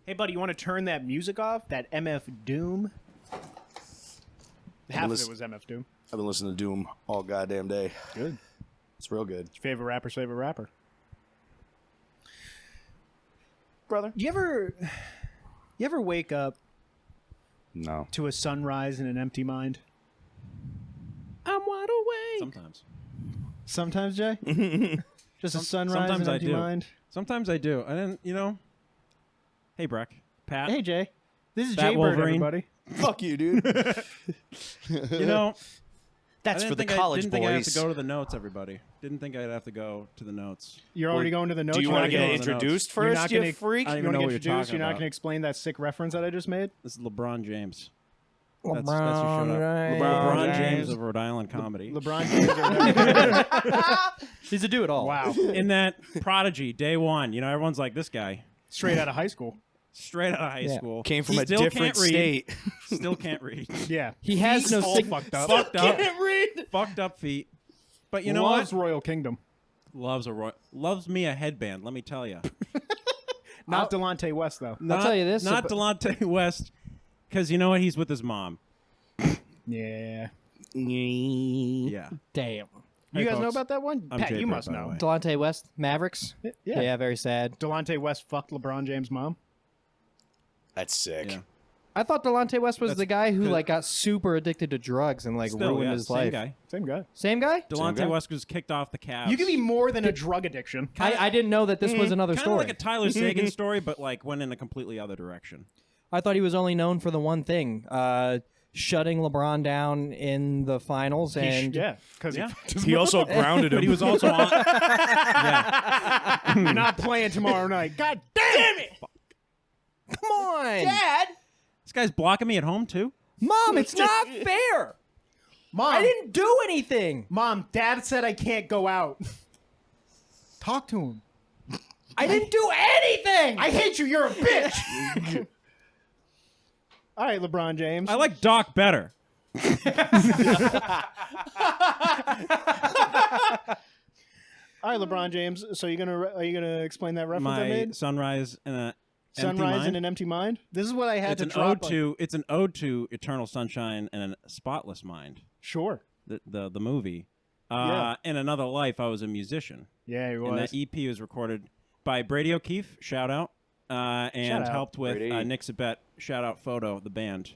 Hey, buddy, you want to turn that music off? That MF Doom? Half of it was MF Doom. I've been listening to Doom all goddamn day. Good. It's real good. Your favorite rapper? Brother? You ever wake up No. to a sunrise in an empty mind? I'm wide awake. Sometimes. Sometimes, Jay? Just a sunrise in an empty mind? Sometimes I do. And then, hey, Breck. Pat. Hey, Jay. This is Bat Jay Bird, Wolverine. everybody. Fuck you, dude. That's for the college didn't boys. think I have to go to the notes, everybody. Didn't think I'd have to go to the notes. You're already going to the notes? Do you want to get going to the introduced notes. first, not you gonna- freak? I don't You even want know to what get you're introduced? talking You're not about. going to explain that sick reference that I just made? This is LeBron James. That's who LeBron showed up. LeBron James James. of Rhode Island comedy. LeBron James. He's a do-it-all. Wow. In that Prodigy, day one, everyone's like, this guy. Straight out of high school. Straight out of high school. Came from a Still different can't read. state. Still can't read. Yeah. He has no all sig- fucked up. Fucked up. Can't read. Fucked up feet. But you know Loves what? Royal Kingdom. Loves me a headband, let me tell you. Not Delonte West, though. Not, tell you this, Not but- Delonte West, because you know what? He's with his mom. Yeah. Yeah. Damn. You Hey, guys know folks. about that one? I'm Pat, Jay you Bird, must by the know. way. Delonte West, Mavericks. Yeah. Yeah, very sad. Delonte West fucked LeBron James' mom. That's sick. Yeah. I thought Delonte West was That's the guy who good. got super addicted to drugs and Still, ruined yeah, his same life. guy. Same guy. Same guy? Delonte guy? West was kicked off the Cavs. You can be more than a drug addiction. I didn't know that this was another kind of story. like a Tyler Sagan story, but went in a completely other direction. I thought he was only known for the one thing, shutting LeBron down in the finals. And Yeah, because Yeah. He also grounded him. But he was also on. Yeah. you're not playing tomorrow night. God damn it! come on, Dad! This guy's blocking me at home too. Mom, it's not fair. Mom, I didn't do anything. Mom, Dad said I can't go out. Talk to him. I didn't do anything. I hate you. You're a bitch. All right, LeBron James. I like Doc better. All right, LeBron James. So are you gonna explain that reference I My made? sunrise in a Sunrise in an an empty mind. This is what I had it's to an drop. ode to it's an ode to eternal sunshine and a spotless mind. Sure. The movie. Yeah. In another life, I was a musician, Yeah, he and was. that EP was recorded by Brady O'Keefe. Shout out, and Shout out. helped with Brady. Nick Sabet. Shout out, Photo, the band.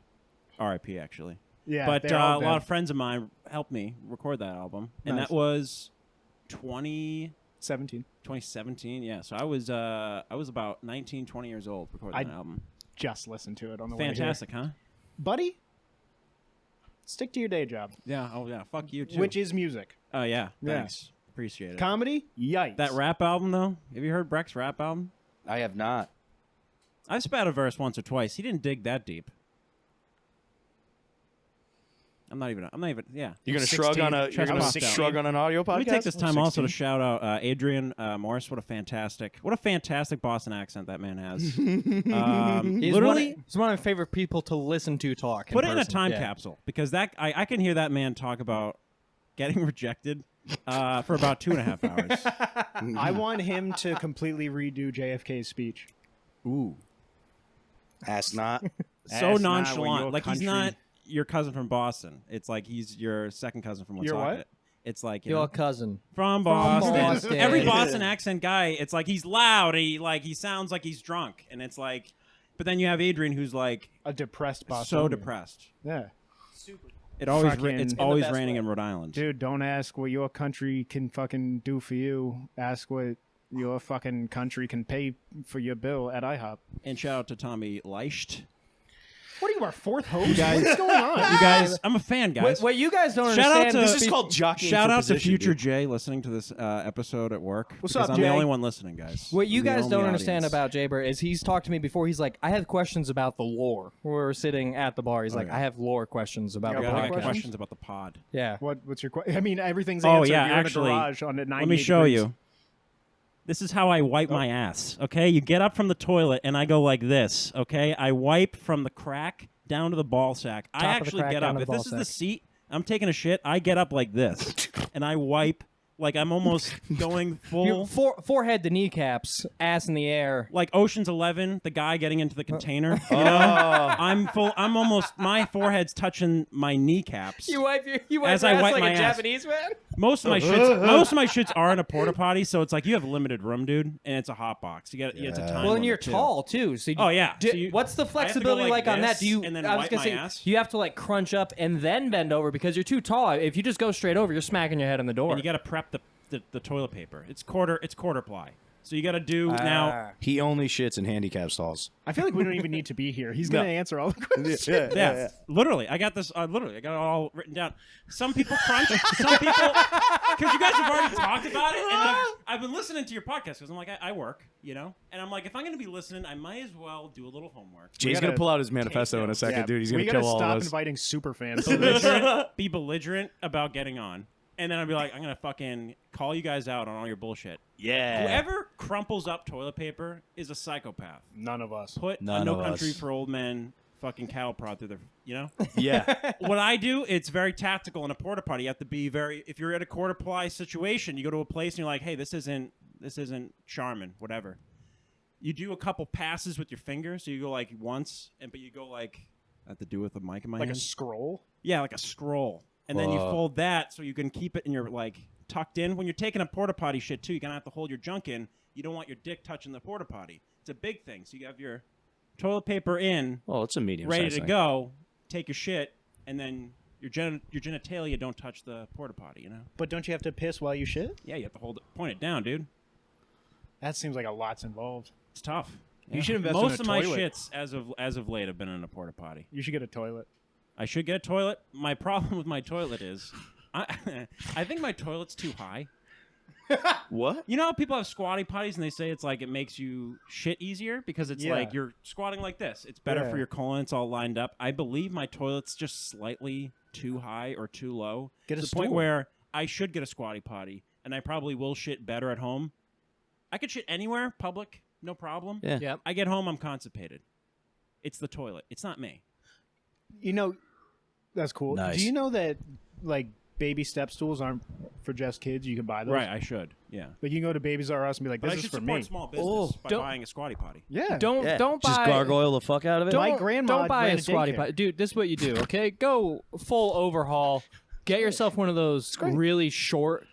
R.I.P. Actually. Yeah, But they're a all lot dead. of friends of mine helped me record that album, and Nice. that was 17. 2017. Yeah, so I was about 19, 20 years old recording I- that album. Just listen to it on the way Fantastic, huh? here. Buddy. Stick to your day job, Yeah. Oh yeah. Fuck you too. which is music. Oh yeah. Yeah. Thanks. Appreciate it. Comedy? Yikes. That rap album though. Have you heard Breck's rap album? I have not. I spat a verse once or twice. He didn't dig that deep. I'm not even. Yeah. You're gonna 16. shrug on a. You're Chest gonna popped out. shrug on an audio podcast. Let me take this time also to 16. shout out Adrian Morris. What a fantastic Boston accent that man has. He's Literally, he's one of my favorite people to listen to talk. put it in a person. time Yeah. capsule because I can hear that man talk about getting rejected for about 2.5 hours. I want him to completely redo JFK's speech. Ooh, Ask not. so Ask not when nonchalant. your Like he's country- not your cousin from Boston. It's like he's your second cousin from Your Woonsocket. what? It's like Your cousin. from Boston. Boston. Every Boston accent guy, it's like he's loud. He sounds like he's drunk, and it's like. But then you have Adrian, who's like A depressed Boston. so depressed. Yeah. It always Fucking- it's In the always best raining way. in Rhode Island. Dude, don't ask what your country can fucking do for you. Ask what your fucking country can pay for your bill at IHOP. And shout out to Tommy Leicht. What are you, our fourth host? guys- What's going on? You guys, I'm a fan, guys. What you guys don't Shout out understand to- is This is called jockeying. Shout for out to position, future dude. Jay listening to this episode at work. What's because up, I'm Jay? the only one listening, guys. What you I'm the guys only don't understand audience. about Jaber is he's talked to me before. He's like, I have questions about the lore. We're sitting at the bar. He's like, yeah. I have lore questions about Yeah, the I lore got podcast. questions about the pod. Yeah. What's your question? I mean, everything's Oh, answered. yeah, You're actually, in a garage on at 98 Let me show degrees. you. This is how I wipe Oh. my ass. Okay, you get up from the toilet and I go like this. Okay, I wipe from the crack down to the ball sack. I Top of the actually crack get down up. to the If ball this is the sack. seat, I'm taking a shit. I get up like this and I wipe Like I'm almost going full. Forehead to kneecaps, ass in the air. Like Ocean's 11, the guy getting into the container. You know? I'm full. I'm almost. My forehead's touching my kneecaps. You wipe As your I ass wipe like my a ass. Japanese man. Most of my shits are in a porta potty, so it's like you have limited room, dude, and it's a hot box. You got it's a time. Well, and limit, you're too. tall too. So Oh, yeah. So what's the I have to go flexibility like on that? this Do you? and then I was wipe gonna my say ass? you have to like crunch up and then bend over because you're too tall. If you just go straight over, you're smacking your head on the door. And you got to prep the toilet paper. It's quarter ply. So you got to do now. He only shits in handicap stalls. I feel like we don't even need to be here. He's going to answer all the questions. Yeah, literally. I got this. Literally, I got it all written down. Some people crunch. Some people, because you guys have already talked about it, and I've been listening to your podcast because I'm like, I work, you know, and I'm like, if I'm going to be listening, I might as well do a little homework. Jay's going to pull out his manifesto in a second, dude. He's going to kill all of stop us. inviting super fans. Be belligerent about getting on, and then I'd be like, I'm going to fucking call you guys out on all your bullshit. Yeah. Whoever crumples up toilet paper is a psychopath. None of us. Put None a No of Country us. for Old Men fucking cattle prod through their, you know? Yeah. What I do, it's very tactical in a porta potty. You have to be very, if you're at a quarter ply situation, you go to a place and you're like, hey, this isn't Charmin, whatever. You do a couple passes with your fingers. So you go like once, but you go like, I have to do with the mic in my Like hand. a scroll? Yeah, like a scroll. And then you Whoa. fold that so you can keep it in your, like, tucked in. When you're taking a porta potty shit, too, you're going to have to hold your junk in. You don't want your dick touching the porta potty. It's a big thing. So you have your toilet paper in, Well, it's a medium ready size to thing. go, take your shit, and then your genitalia don't touch the porta potty, you know? But don't you have to piss while you shit? Yeah, you have to hold it, point it down, dude. That seems like a lot's involved. It's tough. You should invest in Most a of my toilet. shits, as of late, have been in a porta potty. You should get a toilet. I should get a toilet. My problem with my toilet is, I think my toilet's too high. What? You know how people have squatty potties and they say it's like it makes you shit easier because it's Yeah. like you're squatting like this. It's better Yeah. for your colon. It's all lined up. I believe my toilet's just slightly too high or too low. Get to a the point stool. where I should get a squatty potty, and I probably will shit better at home. I could shit anywhere, public, no problem. Yeah. Yep. I get home, I'm constipated. It's the toilet. It's not me. You know, that's cool. Nice. Do you know that, like, baby step stools aren't for just kids? You can buy those. Right, I should. Yeah. Like, you can go to Babies R Us and be like, But I this is should for support me. small business Oh, by don't- buying a squatty potty. Yeah. Don't Just buy gargoyle the fuck out of it. My grandma don't buy ran a a squatty daycare. potty, dude. This is what you do, okay? Go full overhaul. Get yourself one of those great. really short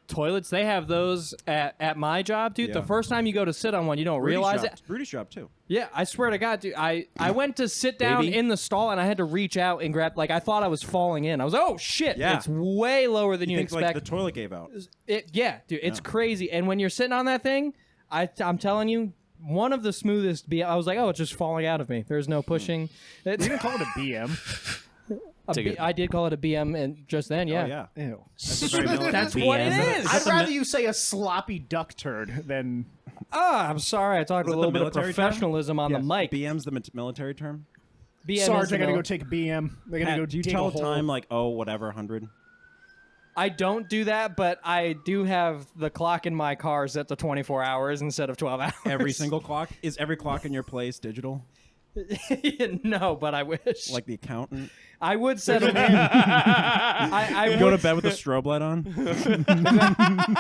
toilets. They have those at my job, dude. Yeah. The first time you go to sit on one, you don't realize it. Rudy's job, too. Yeah, I swear to God, dude. I went to sit down Baby. in the stall and I had to reach out and grab. Like I thought I was falling in. I was oh shit. Yeah. It's way lower than you think expect. like the toilet gave out. Yeah, dude, it's crazy. And when you're sitting on that thing, I'm telling you, one of the smoothest. I was like, oh, it's just falling out of me. There's no pushing. You can call it a BM. Take it. I did call it a BM and just then, yeah. Oh, yeah. Ew. That's what it is. I'd rather you say a sloppy duck turd than... Ah, I'm sorry. I talked Is with a it little the bit of military term? professional on the mic. BM's the military term? BM Sarge, is I gotta no- go take a BM. I gotta Pat, go do you dig tell a hole. time like, oh, whatever, 100? I don't do that, but I do have the clock in my car set to 24 hours instead of 12 hours. Every single clock? Is every clock in your place digital? No, but I wish. Like the accountant? I would set them in. I You go to bed with a strobe light on?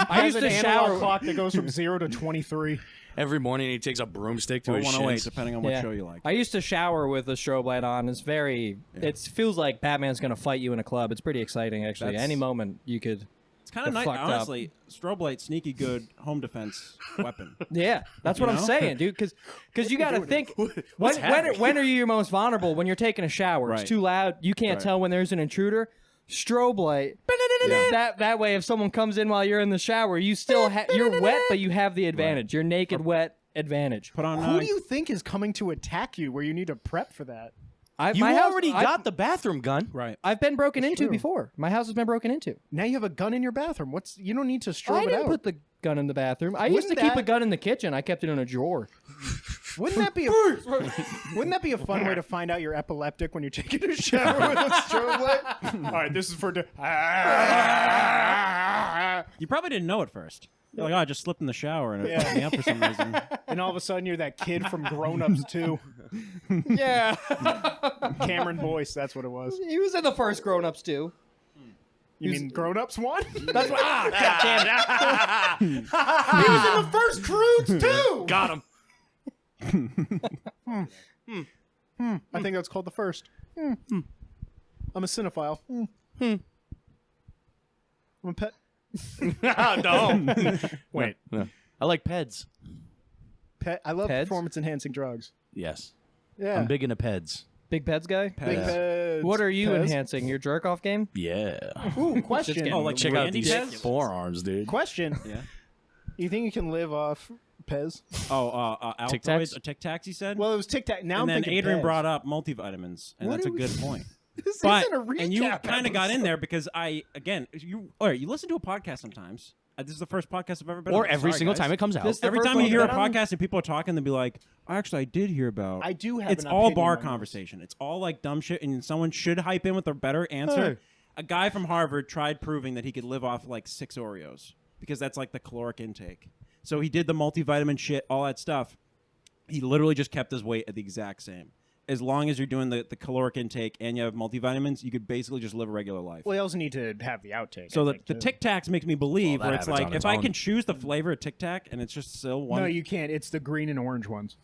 I used Has to an analog shower. clock that goes from 0 to 23. Every morning he takes a broomstick to Or his 108, shins. depending on what Yeah. show you like. I used to shower with a strobe light on. It's very. It feels like Batman's gonna fight you in a club. It's pretty exciting, actually. That's- Any moment you could. It's kind of They're nice. fucked up. Honestly, strobe light, sneaky good home defense weapon. Yeah, that's what You I'm know? saying, dude. Because you got to think What's happening? when are you your most vulnerable? When you're taking a shower, Right. it's too loud. You can't Right. tell when there's an intruder. Strobe light. Yeah. That way, if someone comes in while you're in the shower, you still you're wet, but you have the advantage. You're naked, wet advantage. Put on Who do you think is coming to attack you where you need to prep for that? You already got the bathroom gun. Right. I've been broken into true. before. My house has been broken into. Now you have a gun in your bathroom. You don't need to I strobe it didn't out. put the gun in the bathroom. I used to Wouldn't keep a that- gun in the kitchen. I kept it in a drawer. Wouldn't that be wouldn't that be a fun way to find out you're epileptic when you're taking a shower with a strobe light? All right, this is for You probably didn't know at first. You're like, oh, I just slipped in the shower and it fucked me up for some reason. and all of a sudden you're that kid from Grown Ups 2. Yeah. Cameron Boyce, that's what it was. He was in the first Grown Ups too. You mean grown-ups won? That's what. God damn it. He was in the first Croods too. Got him. I think that's called the first. I'm a cinephile. I'm a pet. No. Wait. Yeah. I like peds. Pet. I love Peds? performance-enhancing drugs. Yes. Yeah. I'm big into peds. Big Peds guy? Big Yeah. peds. What are you Pez? enhancing? Your jerk off game? Yeah. Ooh, question. Oh, like Check out Randy these Pez? forearms, dude. Question. Yeah. You think you can live off Pez? Oh, Tic Altoids, Tacs? Tic Tacs, you said? Well, it was Tic Tac. Now and I'm then thinking Adrian Pez. brought up multivitamins, and What that's a are we- good point. This But isn't a recap. and you kind of got in episode. there because you listen to a podcast sometimes. This is the first podcast I've ever been Or on. every Sorry, single guys. time it comes out. This- the Every first time one you hear a you've been on? podcast and people are talking, they'll be like, "Actually, I did hear about." I do have. It's an all opinion bar on this. conversation. It's all like dumb shit, and someone should hype in with a better answer. Hey. A guy from Harvard tried proving that he could live off like 6 Oreos because that's like the caloric intake. So he did the multivitamin shit, all that stuff. He literally just kept his weight at the exact same. As long as you're doing the caloric intake and you have multivitamins, you could basically just live a regular life. Well, you also need to have the outtake. So I the think, the too. Tic Tacs makes me believe Well, that where it's happens like on if its I own. can choose the flavor of Tic Tac and it's just still one. No, you can't. It's the green and orange ones.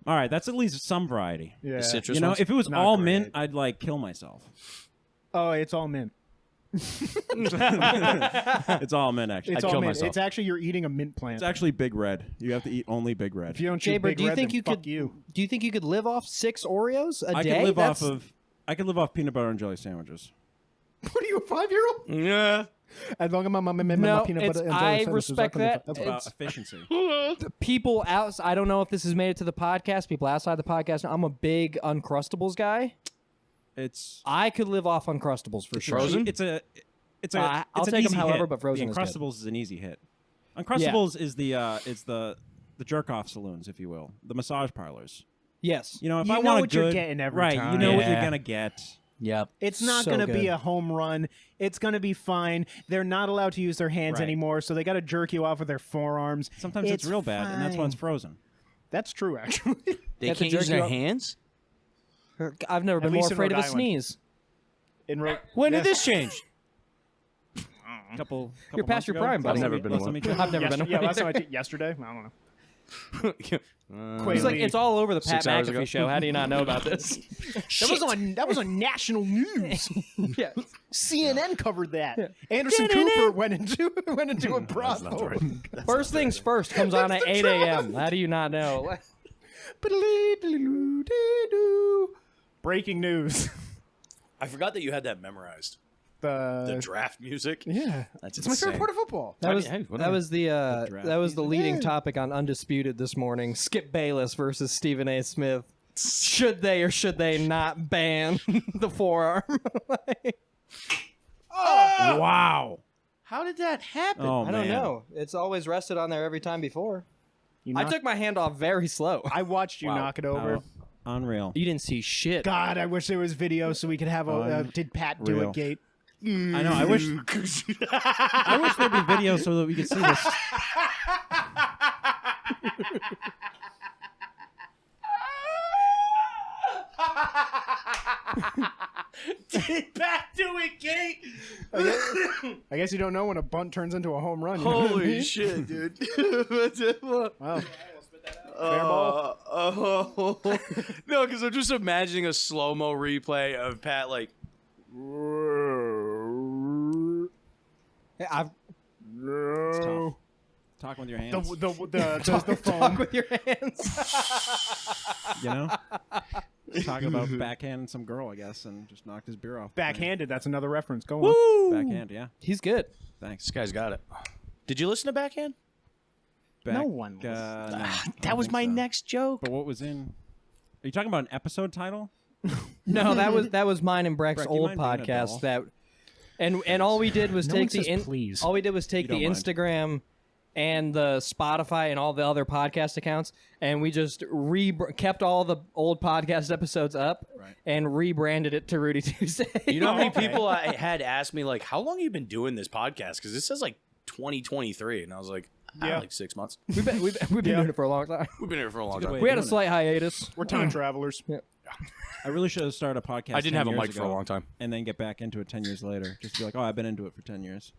All right, that's at least some variety. Yeah. The citrus You know, ones? if it was Not all great. mint, I'd like kill myself. Oh, it's all mint. It's all mint actually. It's I'd all kill mint. myself. It's actually you're eating a mint plant. It's actually Big Red. You have to eat only Big Red. If you don't choose Jaber, Big do you Red, think then you fuck could? you. Do you think you could live off 6 Oreos a I day? could live That's- I could live off peanut butter and jelly sandwiches. What are you, a 5-year-old? Yeah. As long as my mom made No, my peanut butter it's- and I jelly sandwiches, respect can live that. forever. About It's- efficiency. people out. I don't know if this has made it to the podcast. People outside the podcast. I'm a big Uncrustables guy. It's I could live off Uncrustables for sure. Frozen? It's a. I'll it's an take 'em easy however, hit. but frozen The is good. Uncrustables is an easy hit. Uncrustables is the jerk off saloons, if you will, the massage parlors. Yes. You know, if You I know want a what you're good, getting every right, time. you know what you're Yeah. gonna get. Yep. It's not So going to good. be a home run. It's going to be fine. They're not allowed to use their hands Right. anymore, so they got to jerk you off with their forearms. Sometimes it's real bad, and that's when it's fine. frozen. That's true, actually. They have to can't jerk use you their up. hands? I've never been more least in afraid of Rhode a Island. sneeze. Yeah. When did this change? Couple You're past months your ago. prime, buddy. I've never been Last one. time we checked. I've never been. Yeah, last time either. yesterday? I don't know. He's like, Quayle. it's all over the Pat 6 hours ago. McAfee show. How do you not know about this? That was on national news. Yeah. CNN covered that. Anderson Cooper went into a brothel. First things first comes on at 8 a.m. How do you not know? Breaking news. I forgot that you had that memorized. The The draft music. yeah, That's it's my favorite insane. part of football. That was Hey, that whatever. was the draft that was the music. leading Yeah. topic on Undisputed this morning. Skip Bayless versus Stephen A. Smith. Should they or should they not ban the forearm? Wow. How did that happen? Oh I man. don't know. It's always rested on there every time before. I knock- took my hand off very slow. I watched you Wow. knock it over. Oh, unreal. You didn't see shit. God, I wish there was video so we could have a did Pat do Unreal. it gate. I know. I wish. I wish there'd be video so that we could see this. Did Pat do it, Kate? I guess you don't know when a bunt turns into a home run. You know what I Holy mean? shit, dude. Wow. Fair ball. No, because I'm just imagining a slow-mo replay of Pat like I've It's tough. Talking with your hands. The foam. talk with your hands. You know. Talking about backhanding some girl, I guess, and just knocked his beer off. Backhanded. That's another reference. Go on. Backhand. Yeah. He's good. Thanks. this guy's got it. Did you listen to Backhand? No one No, listens. I That don't was think my so. next joke. But what was in? Are you talking about an episode title? No, that was mine and Breck's Breck, you old mind being a doll? podcast. That and all we did was No take one the says please. all we did was take You the don't mind. Instagram and the Spotify and all the other podcast accounts, and we just kept all the old podcast episodes up Right. and rebranded it to Rudy Tuesday. You know how many people I had asked me like, "How long have you been doing this podcast?" Because this says like 2023, and I was like, Yeah. like 6 months. we've been doing it for a long time. We've been here for a long good time. way We had a doing it. slight hiatus. We're time travelers. Yeah. I really should have started a podcast. I didn't 10 have a years mic for a ago long time. and then get back into it 10 years later. Just be like, oh, I've been into it for 10 years.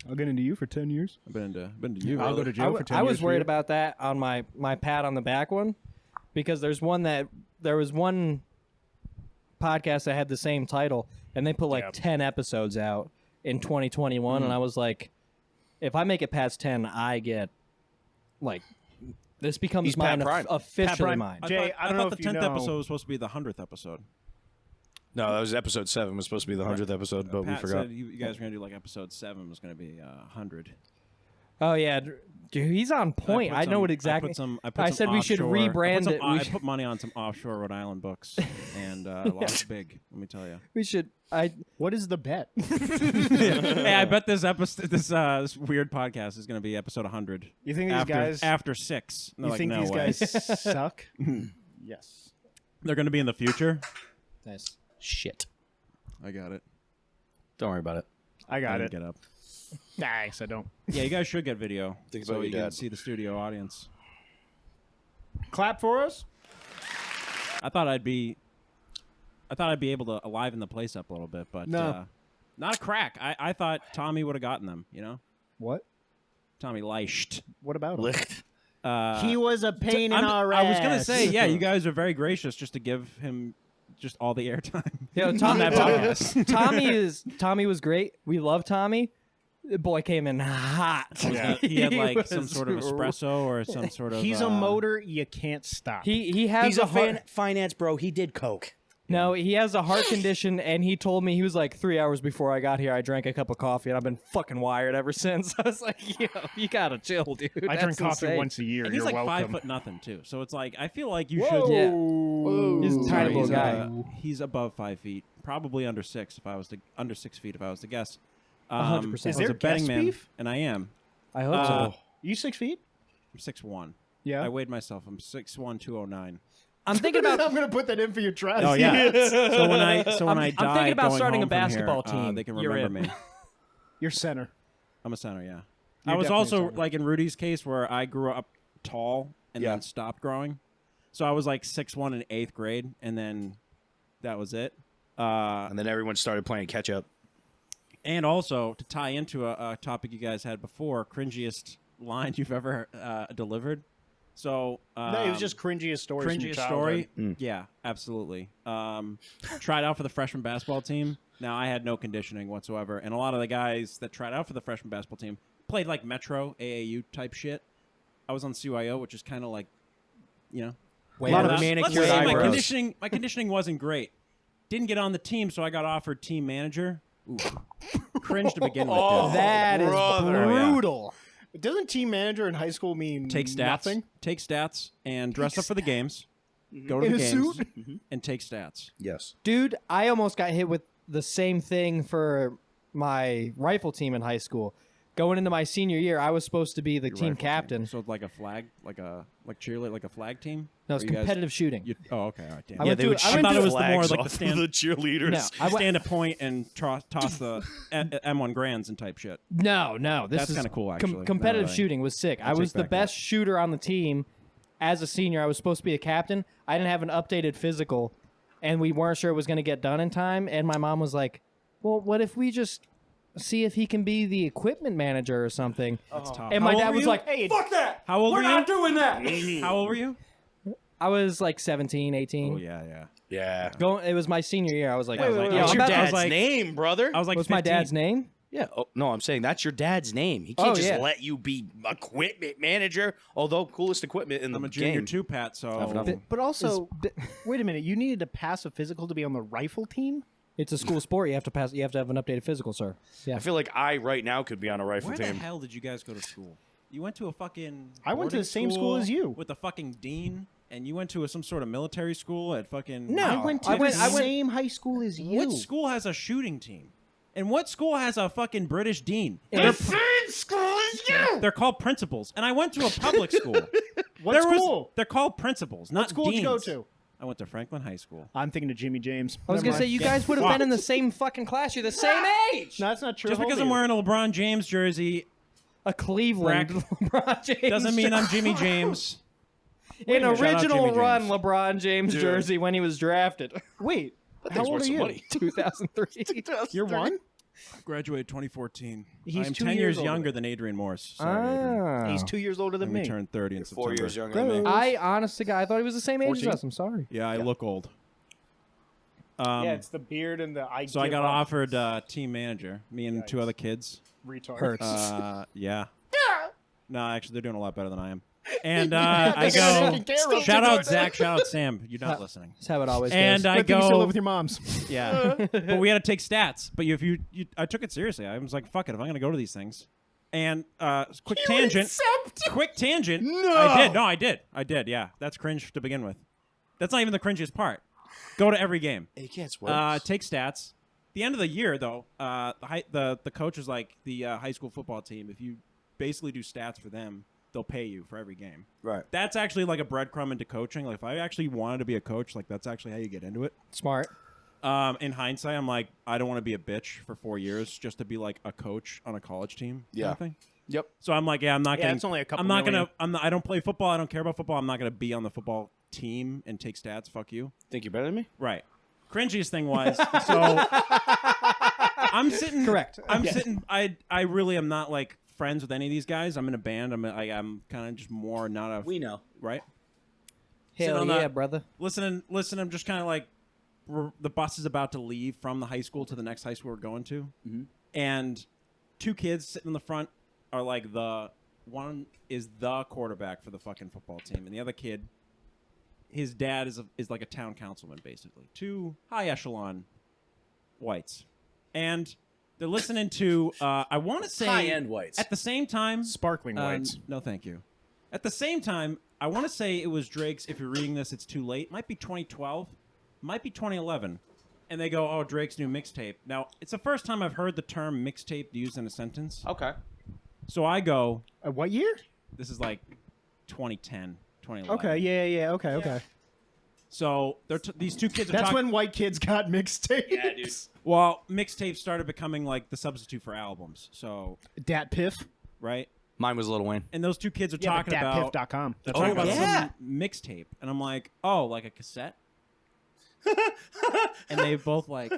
I'll get into you for 10 years. I've been into you. I'll go to jail for 10 I years. was for worried you. about that on my pat on the back one, because there was one podcast that had the same title, and they put like 10 episodes out in 2021, and I was like, if I make it past 10, I get like this becomes He's mine Pat Prime. officially Prime. mine. Jay, I don't know thought if the you 10th know- episode was supposed to be the 100th episode. No, that was episode 7. It was supposed to be the 100th episode, but we Pat forgot. said you guys were gonna do like episode 7 was gonna be 100. Oh yeah, dude, he's on point. I know what exactly. I said we should rebrand it. I put money on some offshore Rhode Island books and lost big. Let me tell you. We should. What is the bet? Hey, I bet this episode, this weird podcast is going to be episode 100. You think these after, guys? after 6? And You they're think like, these no way. guys suck? Yes. They're going to be in the future. Nice. Shit. I got it. Don't worry about it. I got didn't it. Get up. Nice. I don't. Yeah, you guys should get video Think so about you your can dad. see the studio audience. Clap for us. I thought I'd be able to liven the place up a little bit, but No. not a crack. I thought Tommy would have gotten them. You know, What? Tommy Leicht. What about him? Licht. He was a pain in our I was gonna ass. say, yeah, you guys are very gracious just to give him just all the airtime. Yeah, on Tommy, that podcast. Tommy was great. We love Tommy. The boy came in hot. Yeah. He had like was- some sort of espresso or some sort of. He's a motor you can't stop. He has He's a a heart. finance bro. He did coke. No, he has a heart condition, and he told me he was like 3 hours before I got here. I drank a cup of coffee, and I've been fucking wired ever since. I was like, yo, you gotta chill, dude. I drink That's coffee insane. once a year. And he's You're like welcome. 5'0" too. So it's like I feel like you Whoa. should. Yeah. He's a tiny little guy. He's above 5 feet, probably under 6 if I was to under 6 feet if I was to guess. 100%. I Is was there a betting guest man, beef? and I am. I hope so. You 6 feet? I'm 6'1". Yeah. I weighed myself. I'm 6'1", 209. I'm thinking about. I'm gonna put that in for your try. Oh yeah. So when I I'm die, thinking about going starting a home from basketball here, team. they can You're remember in. me. You're center. I'm a center. Yeah. You're I was definitely also center. like in Rudy's case where I grew up tall and Yeah. then stopped growing. So I was like 6'1" in 8th grade, and then that was it. And then everyone started playing catch up. And also to tie into a topic you guys had before, cringiest line you've ever delivered. So No, it was just cringiest stories. from your cringiest childhood. story. Yeah, absolutely. Tried out for the freshman basketball team. Now I had no conditioning whatsoever, and a lot of the guys that tried out for the freshman basketball team played like Metro AAU type shit. I was on CYO, which is kind of like, you know, Way a lot more of manicured let's say eyebrows. my conditioning wasn't great. Didn't get on the team, so I got offered team manager. Ooh. Cringe to begin with. Dude. That is brother. Oh, yeah. brutal. Doesn't team manager in high school mean Take stats, nothing? take stats, and dress up for the games. Go to In the a games suit? and take stats. Yes. Dude, I almost got hit with the same thing for my rifle team in high school. Going into my senior year, I was supposed to be the Your team rifle captain. So like a flag, like cheerleader, like a flag team. No, it's Where you guys- competitive shooting. Oh, okay, all right. Damn. I Yeah, went they to- would I shoot went thought the it was the more flags like the off stand- the cheerleaders. No, I went, Stand a point and toss the M1 grands and type shit. no. This That's is kinda cool, actually, now competitive that I- shooting was sick. I take was the back best shooter on the team. As a senior, I was supposed to be a captain. I didn't have an updated physical, and we weren't sure it was going to get done in time. And my mom was like, "Well, what if we just see if he can be the equipment manager or something?" That's tough. And How my old dad were was you? like, Hey, "Fuck that! How old We're were you? not doing that." How old were you? I was like 17, 18. Oh yeah. Yeah. It was my senior year. I was like, Wait, yo, wait, What's I'm your about- I was dad's like- name, brother? I was like, what's my 15. dad's name? Yeah. Oh, no, I'm saying that's your dad's name. He can't Oh, just yeah. let you be equipment manager, although coolest equipment in I'm the a junior game. too, Pat. So for nothing. But also, wait a minute. You needed to pass a physical to be on the rifle team? It's a school sport. You have to pass. You have to have an updated physical, sir. Yeah. I feel like I right now could be on a rifle where team. the hell did you guys go to school? You went to a fucking. I went to boarding the same school as you. with the fucking dean, and you went to some sort of military school at fucking. No. I went to I went- the I went- same high school as you. What school has a shooting team? And what school has a fucking British dean? The same school as you. They're called principals. And I went to a public school. What school? They're called principals, not What school did you go deans. to? I went to Franklin High School. I'm thinking of Jimmy James. I was Never gonna say mind. you guys would have been in the same fucking class. You're the same age. No, that's not true. Just How because old I'm are you? wearing a LeBron James jersey A Cleveland LeBron James doesn't mean I'm jersey. Jimmy James. An Shout out original Jimmy run James. LeBron James Dude. jersey when he was drafted. Wait, That how thing's old worth are some you? money. 2003. You're one. Graduated 2014. He's I'm 2 10 years years older. younger than Adrian Morse. Sorry, Adrian. Ah. He's 2 years older than And we me. turned 30 in You're September. 4 years younger than me. I, honest to God, I thought he was the same age as 14? us. I'm sorry. Yeah, I look old. Yeah, it's the beard and the So I got offered team manager. Me and two Yikes. other kids. retard. Hurts. Yeah. No, actually, they're doing a lot better than I am. And I go, Still shout doing out it. Zach, shout out Sam. You're not listening. That's how it always And goes. I Good thing you still live go, with your moms. yeah. But we had to take stats. But if you, I took it seriously. I was like, fuck it, if I'm going to go to these things. And quick tangent. Quick tangent. No. I did. No, I did. Yeah. That's cringe to begin with. That's not even the cringiest part. Go to every game. It gets worse. Take stats. The end of the year, though, the coach was like the high school football team. If you basically do stats for them, they'll pay you for every game. Right. That's actually like a breadcrumb into coaching. Like if I actually wanted to be a coach, like that's actually how you get into it. Smart. In hindsight, I'm like, I don't want to be a bitch for 4 years just to be like a coach on a college team. Yeah. Kind of thing. Yep. So I'm like, yeah, I'm not Yeah, getting. it's only a couple I'm not million. gonna. I don't play football. I don't care about football. I'm not gonna be on the football team and take stats. Fuck you. Think you're better than me? Right. Cringiest thing was so I'm sitting. Correct. I'm sitting. I really am not like friends with any of these guys. I'm in a band. I'm kind of just more not a We know. right. Hell on yeah, that. brother. Listen. I'm just kind of like the bus is about to leave from the high school to the next high school we're going to, and two kids sitting in the front are like the one is the quarterback for the fucking football team, and the other kid, his dad is like a town councilman basically. Two high echelon whites, and they're listening to I want to say High-end whites. at the same time. Sparkling whites. No, thank you. At the same time, I want to say it was Drake's. If you're reading this, it's too late. Might be 2012, might be 2011. And they go, "Oh, Drake's new mixtape." Now, it's the first time I've heard the term mixtape used in a sentence. Okay. So I go, What year? "This is like 2010, 2011." Okay, yeah. Okay. So these two kids are That's talking. when white kids got mixtapes. Yeah, dude. Well, mixtapes started becoming like the substitute for albums. So Dat Piff. right, Mine was Lil Wayne. and those two kids are Yeah, talking about datpiff.com. That's talking right. about yeah. some mixtape, and I'm like, "Oh, like a cassette." And they both like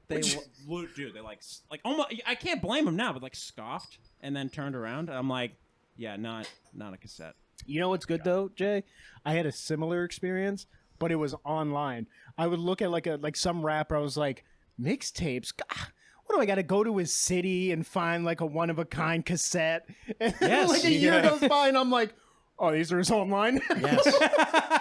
dude, they like almost, I can't blame them now, but like scoffed and then turned around. And I'm like, yeah, not a cassette. You know what's good though, Jay? I had a similar experience, but it was online. I would look at like some rapper. I was like, mixtapes. God, what do I got to go to his city and find like a one of a kind cassette? And then, Yes. like a year goes by, and I'm like, oh, these are his online. Yes,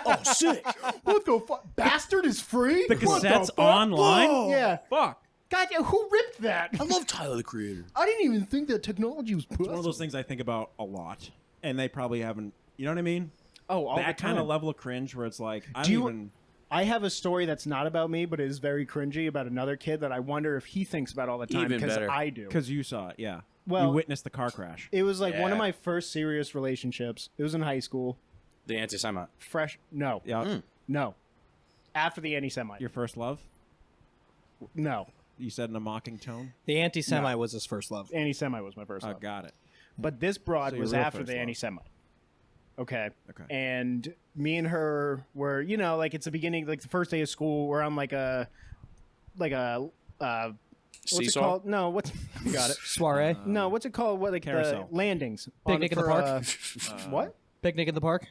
Oh, sick. What the fuck? Bastard is free. the What cassette's fuck? online. Whoa. Yeah. Fuck. God, yeah, who ripped that? I love Tyler, the Creator. I didn't even think that technology was possible. One of those things I think about a lot, and they probably haven't. You know what I mean? Oh, all That the kind time. of level of cringe where it's like, I Do don't you- even. I have a story that's not about me, but it is very cringy about another kid that I wonder if he thinks about all the time Even because better. I do. Because you saw it, yeah. Well- you witnessed the car crash. It was like one of Yeah. my first serious relationships. It was in high school. The anti-Semite. Fresh. No. Yeah, No. After the anti-Semite. your first love. No. You said in a mocking tone. The anti-Semite was his first love. Anti-Semite was my first Oh, love. got it. But this broad So your was real after first the love. anti-Semite. Okay. Okay. And me and her were, like it's the beginning, like the first day of school. We're on like a what's Seesaw? it called? No, what's you got it? Soiree. No, what's it called? What like Carousel. the landings? Picnic in the for, park? What? Picnic in the park.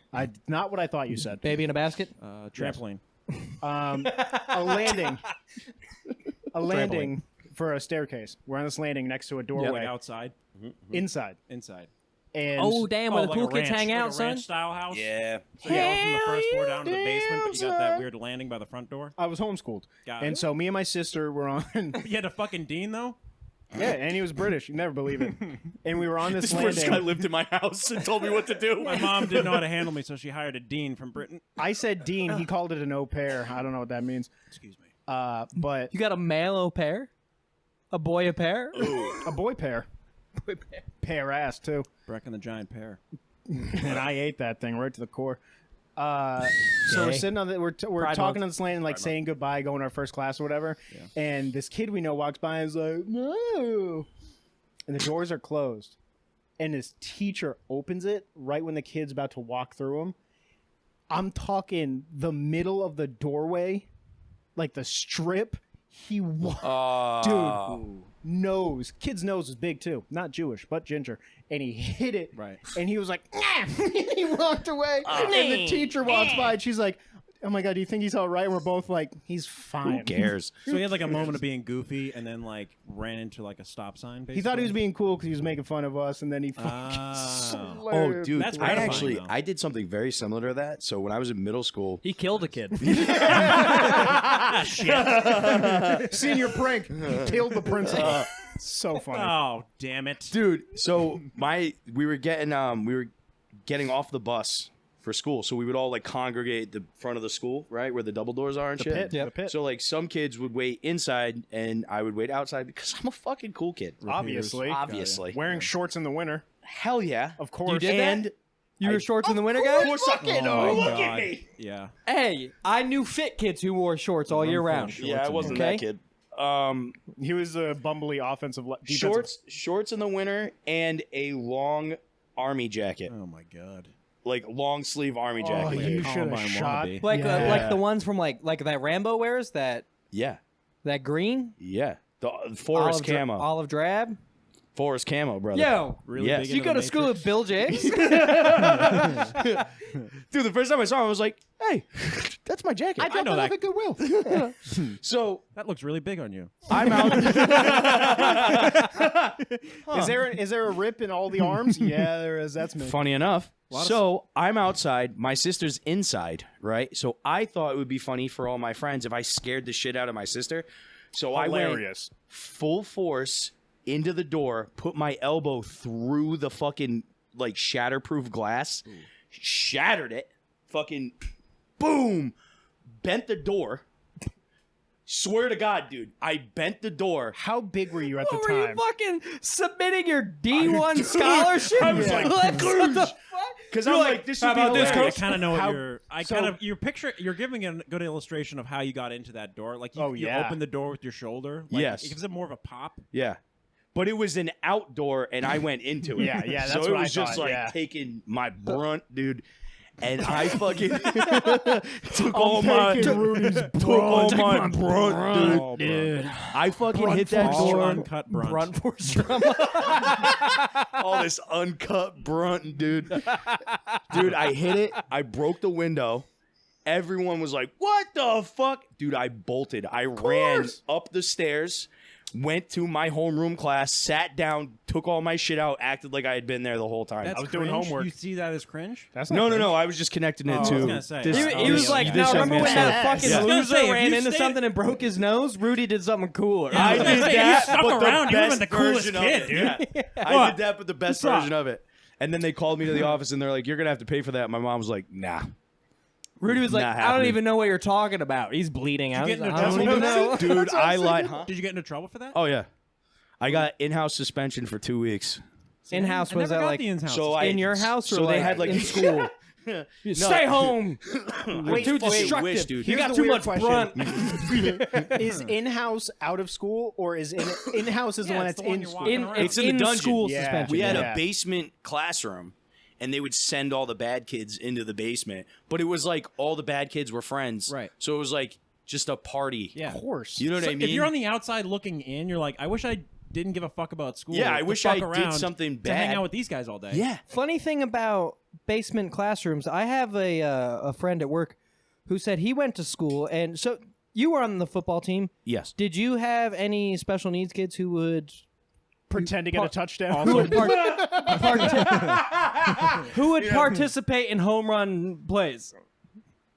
Not what I thought you said. Baby in a basket. Trampoline. A landing. A landing for a staircase. We're on this landing next to a Like doorway. outside, Inside. inside. And Oh damn! Where the like cool a kids ranch, hang like out, a son. ranch style house. Yeah. So you go from the first floor down to the Hell basement, but you got damn, that son. weird landing by the front door. I was homeschooled. Got And it. so me and my sister were on. You had a fucking dean though. Yeah, and he was British. You never believe it. And we were on this This guy landing. lived in my house and told me what to do. My mom didn't know how to handle me, so she hired a dean from Britain. I said Dean. He called it an au pair. I don't know what that means. Excuse me. But You got a male au pair, a boy au pair. a boy pair. Pair ass, too. Breck and the Giant Pear. And I ate that thing right to the core. So we're Gay. sitting on the, we're Pride talking month. on this landing, like saying goodbye, going to our first class or whatever. And this kid we know walks by and is like, no. And the doors are closed. And his teacher opens it right when the kid's about to walk through them. I'm talking the middle of the doorway, like the strip. He dude, nose. Kid's nose was big too. Not Jewish, but ginger. And he hit it. Right. And he was like, he walked away. And the teacher walks by and she's like, oh my God, do you think he's all right? And we're both like, he's fine. Who cares? So he had like a moment of being goofy, and then like ran into like a stop sign. Basically? He thought he was being cool because he was making fun of us, and then he fucking Oh. Oh, slammed. dude, That's I gratifying, actually though. I did something very similar to that. So when I was in middle school, He killed a kid. Senior prank. He killed the principal. So funny. Oh, damn it. dude. So we were getting off the bus for school, so we would all like congregate the front of the school, right where the double doors are and The shit. pit. Yep. The pit. So like some kids would wait inside, and I would wait outside because I'm a fucking cool kid. Obviously. Obviously, Wearing shorts in the winter. hell yeah, Of course. You did that? and You were shorts in the winter, guys? fucking Oh, look God. at me. Yeah. Hey, I knew fit kids who wore shorts all year round. Shorts Yeah, I in wasn't Okay. that kid. He was a bumbly offensive defensive. Shorts in the winter, and a long army jacket, Oh my God. like long sleeve army Oh, jacket. you Like a should have Columbine shot. wannabe. Like Yeah. like the ones from like that Rambo wears, that Yeah, green the forest camo, olive drab. forest camo, brother. Yo, Really Yes. big you into go the to school Matrix? with Bill James? Dude, the first time I saw him, I was like, "Hey, that's my jacket." I know know that. that. Goodwill. So That looks really big on you. I'm out. Is there a rip in all the arms? Yeah, there is. That's me. Funny enough. Lot of So I'm outside. My sister's inside, right? So I thought it would be funny for all my friends if I scared the shit out of my sister. So I went Hilarious. full force into the door, put my elbow through the fucking like shatterproof glass, shattered it, fucking boom, bent the door. Swear to God, dude, I bent the door. How big were you at the What were you time? fucking submitting your D1 scholarship? I was like, what the fuck? Because You're I'm like, like, this How would be about this, hilarious. coach? I kind of know How- what you're. so- You're giving a good illustration of how you got into that door. Like you, Oh, you yeah. open the door with your shoulder. Like, Yes. It gives it more of a pop. Yeah. But it was an outdoor, and I went into it. Yeah, yeah, So that's it what I was just thought, like yeah. taking my brunt, dude. And I fucking took all my Rudy's took all my brunt, dude. Oh, dude. I fucking hit that All door. uncut brunt. Brunt force trauma. All this uncut brunt, dude. Dude, I hit it. I broke the window. Everyone was like, "What the fuck?" Dude, I bolted. I ran up the stairs, went to my homeroom class, sat down, took all my shit out, acted like I had been there the whole time. That's was doing cringe? homework. You see that as cringe? That's No, not no. I was just connecting it I was to gonna say. this. He He was this- like, this "No, young remember man when said- that fucking Yeah. I was gonna loser say, if ran you into stayed- something and broke his nose? Rudy did something cooler." I was did gonna say, you that, stuck but the around. You would've best been the coolest version of kid, it. dude. Yeah. I What? did that, but the best What's up? version of it. And then they called me to the office, and they're like, "You're gonna have to pay for that." My mom was like, "Nah." Rudy was like, Not "I don't happening. even know what you're talking about." He's bleeding out. get into I don't trouble even for know. that? Dude, I lied. Huh? Did you get into trouble for that? Oh yeah, I got in-house suspension for 2 weeks. In-house I was never that got like the in-house. So in your house or so they like had like in school? Stay home. Wait, Too wait, destructive. wish, dude. You Here's got the too weird much question. brunt. Is in-house out of school or is in-house is the Yeah, one it's that's the one in you're school? walking In, around. it's in the in dungeon. school Yeah. suspension. We had Yeah. a basement classroom, and they would send all the bad kids into the basement. But it was like all the bad kids were friends, Right. So it was like just a party. Yeah. Of course. You know what So I mean? If you're on the outside looking in, you're like, I wish I didn't give a fuck about school. Yeah, I to wish fuck I did around something to hang bad. out with these guys all day. yeah. Funny thing about basement classrooms, I have a friend at work who said he went to school, and so you were on the football team. Yes. Did you have any special needs kids who would Pretend to get a touchdown. who would, who would participate in home run plays?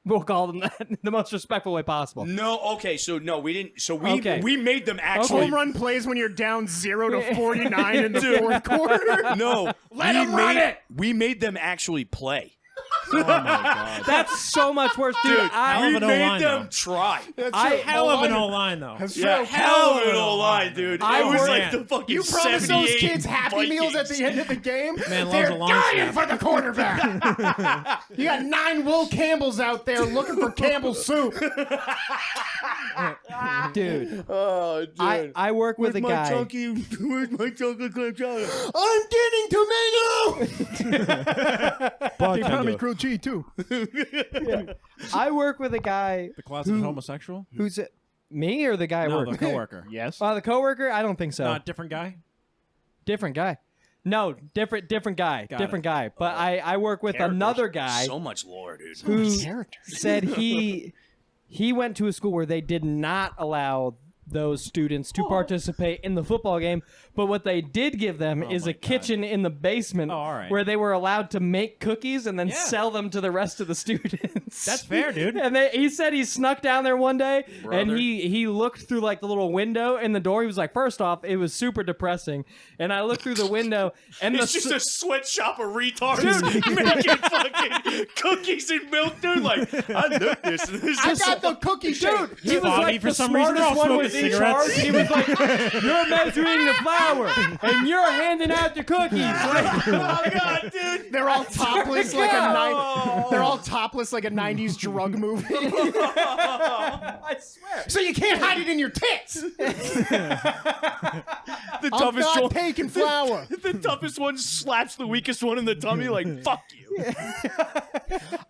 We'll call them that in the most respectful way possible. No. Okay. So no, we didn't. So we Okay. we made them actually. Home run plays when you're down 0-49 in the fourth quarter. No. Let we 'em run made- it! We made them actually play. Oh my god. That's so much worse, dude. hell We of an made O-line, them though. try. I Hell of an O-line though. That's Yeah, true. hell of an O-line, dude. I It was work- like the fucking You promised those 78 kids Happy Meals at Vikings. the end of the game? Man loves They're a long dying snap. for the quarterback. You got 9 Will Campbells out there looking for Campbell's soup. dude. Oh, dude. I work with a guy. Where's my chocolate clam chowder? I'm getting tomato. Hey, Tommy Cruise, G too. I work with a guy The closet homosexual? who's me or the guy I No, work the with. coworker. Yes. The coworker? I don't think so. Not different guy? Different guy. No, different guy. Got different it. guy. But I work with another guy So much lore, dude. who Characters. said he went to a school where they did not allow those students to participate in the football game, but what they did give them is my a God. kitchen in the basement Oh, all right. where they were allowed to make cookies and then Yeah. sell them to the rest of the students. That's fair, dude. And he said he snuck down there one day Brother. and he looked through like the little window in the door. He was like, first off, it was super depressing. And I looked through the window and It's just a sweatshop of retards making fucking cookies and milk, dude. Like, I know this. I got the cookie shape. Dude, he was Foggy like for the some reason. They're smartest all one was smoking in cigarettes. charge. He was like, "You're measuring the flour, and you're handing out the cookies." Like, Oh god, dude. They're all topless like a God. They're all topless like a 90s drug movie. I swear. So you can't hide it in your tits. The I'm toughest not one. taking flour. The toughest one slaps the weakest one in the tummy. Like, fuck you.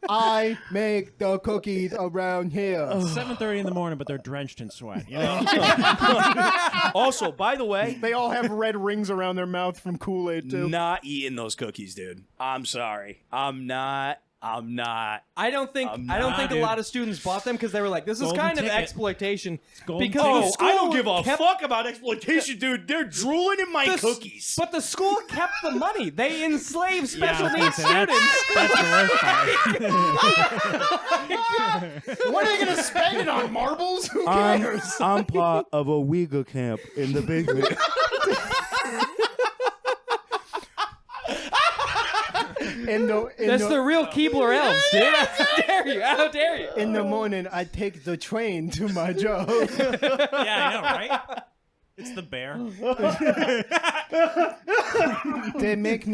I make the cookies around here. 7:30 in the morning, but they're drenched in sweat. You know? Also, by the way, They all have red rings around their mouth from Kool-Aid too. not eating those cookies, dude. I'm sorry. I'm not. I don't think a dude. lot of students bought them because they were like, "This is Golden kind of ticket. exploitation." golden Because ticket. the Oh, school I don't give a kept- fuck about exploitation, dude. They're drooling in my the s- cookies. But the school kept the money. They enslaved special Yeah, I was needs gonna say, students. that's the worst part. What are they gonna spend it on? Marbles? Who cares? I'm part of a Uyghur camp in the basement. That's the real Keebler elves, dude. How dare you? How dare you? in the morning, I take the train to my job. Yeah, I know, right? It's the bear. They make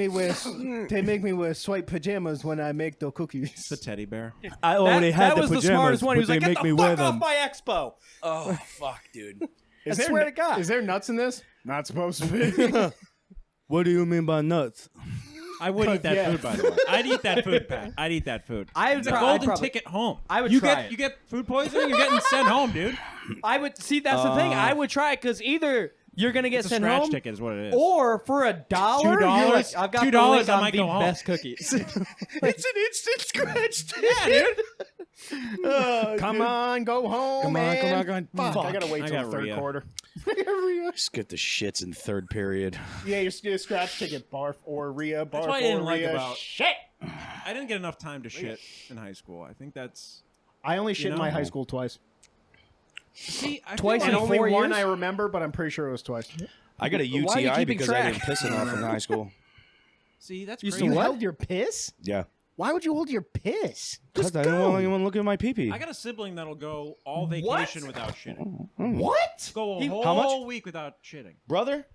me wear swipe pajamas when I make the cookies. The teddy bear. I That was the smartest one. He was like, "Get the fuck off my expo." Oh, fuck, dude. Is I swear to God. Is there nuts in this? Not supposed to be. What do you mean by nuts? I would eat that Yeah. food, by the way. I'd eat that food, Pat. I'd eat that food. I would It's a try- I'd golden probably- ticket home. I would you try get it. You get food poisoning, you're getting sent home, dude. I would see. That's the thing. I would try it because either you're gonna get It's a sent scratch home, ticket is what it is. or for $1, you're $2? like, I've got the $2, link I on might the go home. best cookies. It's an instant scratch. yeah, dude. Come on, go home. Come on, man. come on, come on. Fuck, I gotta wait I till got the third Rhea. quarter. Just get the shits in third period. Yeah, your scratch ticket, barf or Rhea, barf That's what I or didn't like Rhea. about- Shit. I didn't get enough time to shit in high school. I think that's. I only shit in know? my high school twice. See, I Twice feel And in like, only 4 one years? I remember, but I'm pretty sure it was twice. I got a Why are you UTI keeping because I track? didn't piss enough in high school. See, that's You crazy. You what? held your piss? Yeah. Why would you hold your piss? Because I didn't want anyone looking at my pee-pee. I got a sibling that'll go all vacation without shitting. What? Go a How much? whole week without shitting. Brother,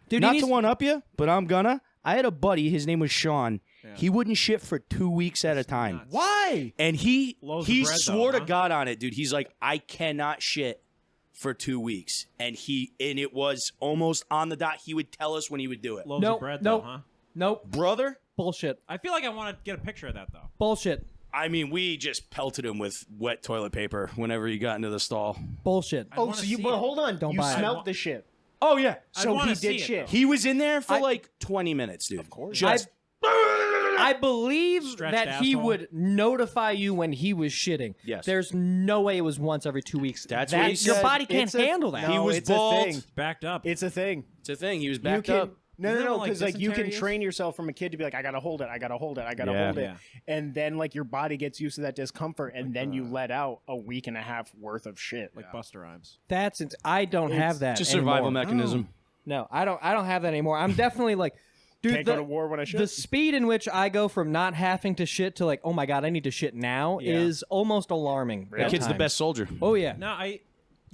Dude, not he to needs- one up you, but I'm gonna. I had a buddy. His name was Sean. Yeah. He wouldn't shit for 2 weeks at a time. nuts. Why? And he Loaves of he bread, though, swore huh? to God on it, dude. He's like, I cannot shit for 2 weeks. And it was almost on the dot. He would tell us when he would do it. Loaves Nope, of bread, nope. though, huh? Nope. Brother, Bullshit. I feel like I want to get a picture of that, though. Bullshit. I mean, we just pelted him with wet toilet paper whenever he got into the stall. Bullshit. I Oh, wanna so you? see But it. hold on. Don't you buy it. smelled the shit. Oh yeah. I So wanna he see did it, shit. though. He was in there for I- like 20 minutes, dude. Of course. Just I believe Stretched that he asshole. would notify you when he was shitting. Yes. There's no way it was once every 2 weeks. That's what he Your said. body can't It's a- handle that. No, He was it's bald. a thing. Backed up. It's a thing. it's a thing. He was You backed can, up. No, Isn't no, that no, what, like, because like you can dysentery is? train yourself from a kid to be like, I gotta hold it, I gotta hold it, I gotta Yeah. hold it, Yeah. and then like your body gets used to that discomfort, and then you let out a week and a half worth of shit. like Buster Rhymes. I don't have that. It's a survival anymore. mechanism. No, I don't have that anymore. I'm definitely like, dude, Can't go to war when I shit. the speed in which I go from not having to shit to like, oh my god, I need to shit now Yeah. is almost alarming. The at kid's the times. best soldier. Oh yeah. No, you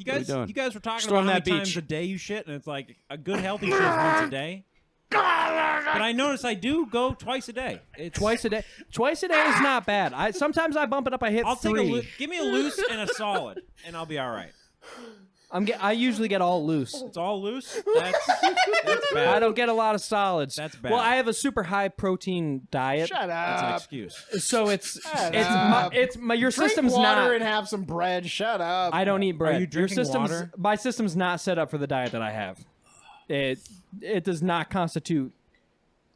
What are guys, you doing? you guys were talking Storm about how that many times beach. a day you shit, and it's like a good healthy shit is once a day. But I notice I do go twice a day. It's, Twice a day. Twice a day is not bad. Sometimes I bump it up. I hit I'll 3. give me a loose and a solid, and I'll be all right. I usually get all loose. It's all loose. That's bad. I don't get a lot of solids. That's bad. Well, I have a super high protein diet, Shut That's an up. excuse. so your Drink system's water not. and have some bread. Shut up. I don't eat bread. you Your drinking system's water? my system's not set up for the diet that I have. It does not constitute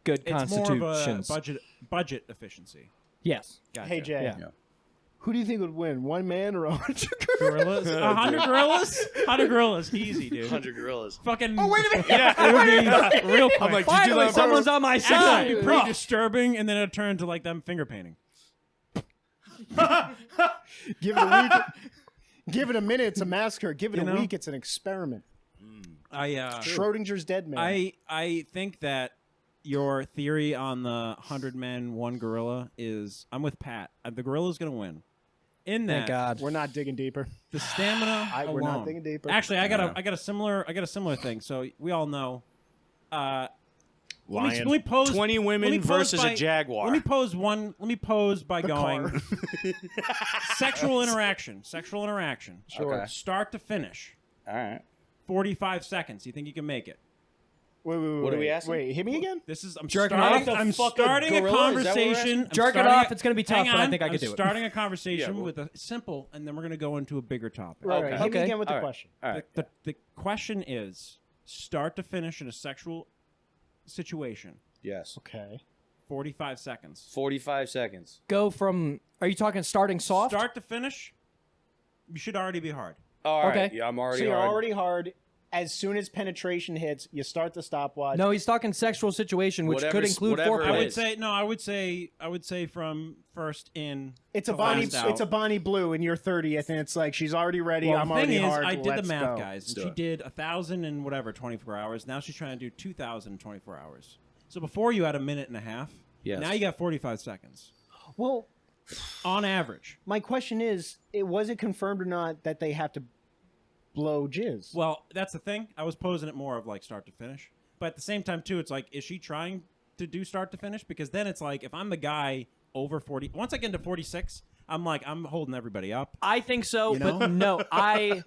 good It's more of a constitutions. budget efficiency. Yes. Gotcha. Hey Jay, Yeah. who do you think would win? One man or 100 Gorillas? 100 gorillas? 100 gorillas. Easy, dude. 100 gorillas. Fucking. Oh wait a minute. It would be real quick. I'm like, did you do Finally, that on someone's purpose? on my Actually, side. it'd be pretty disturbing, and then it'd turn to like them finger painting. Give it a week. Give it a minute. It's a massacre. Give it You a know? week. It's an experiment. Schrodinger's dead man. I think that your theory on the 100 men, one gorilla is. I'm with Pat. The gorilla's gonna win. In that, Thank God. We're not digging deeper. the stamina alone. We're not digging deeper. Actually, I got a similar thing. So we all know. Let me pose 20 women let me pose versus by- a jaguar. Let me pose by going car. sexual interaction. Sexual interaction. Sure. Okay. Start to finish. All right. 45 seconds. You think you can make it? Wait. What are we asking? Wait, hit me again. This is I'm Jerking starting. off the I'm fucking starting a gorilla? Is that what we're conversation. asking? I'm Jerk it starting off. a- It's gonna be tough, hang but I on, think I I'm could do it. starting a conversation well- with a simple, and then we're going to go into a bigger topic. Right, Okay. Hit me Okay. again with the All right. question. All right. The question is start to finish in a sexual situation. Yes. Okay. 45 seconds. 45 seconds. Go from. Are you talking starting soft? Start to finish. You should already be hard. All right. Okay. Yeah, I'm already So you're hard. already hard. As soon as penetration hits, you start the stopwatch. No, he's talking sexual situation, which Whatever- could include whatever it I foreplay. would is. say no. I would say from first in. It's a to Bonnie. last out. It's a Bonnie Blue, and you're 30th, and it's like she's already ready. Well, I'm the already thing is, hard. I did the Let's math, go. guys, and do she it. did 1,000 and whatever 24 hours. Now she's trying to do 2,000 in 24 hours. So before you had a minute and a half. Yes. Now you got 45 seconds Well, on average. my question is, was it confirmed or not that they have to blow jizz? Well, that's the thing. I was posing it more of like start to finish, but at the same time too, it's like, is she trying to do start to finish? Because then it's like, if I'm the guy over 40, once I get into 46, I'm like, I'm holding everybody up. I think so, You know? but no, I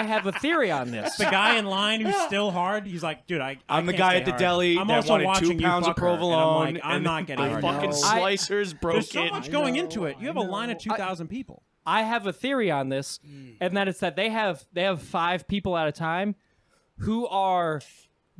have a theory on this. The guy in line who's still hard, he's like, dude, I'm I'm the guy at the deli I'm that also wanted watching 2 pounds you of fuck her, and provolone. I'm like, I'm not getting the hard. fucking No. slicers broke There's so it. much going know, into it. You have a line of 2,000 people. I have a theory on this, and that it's that they have 5 people at a time who are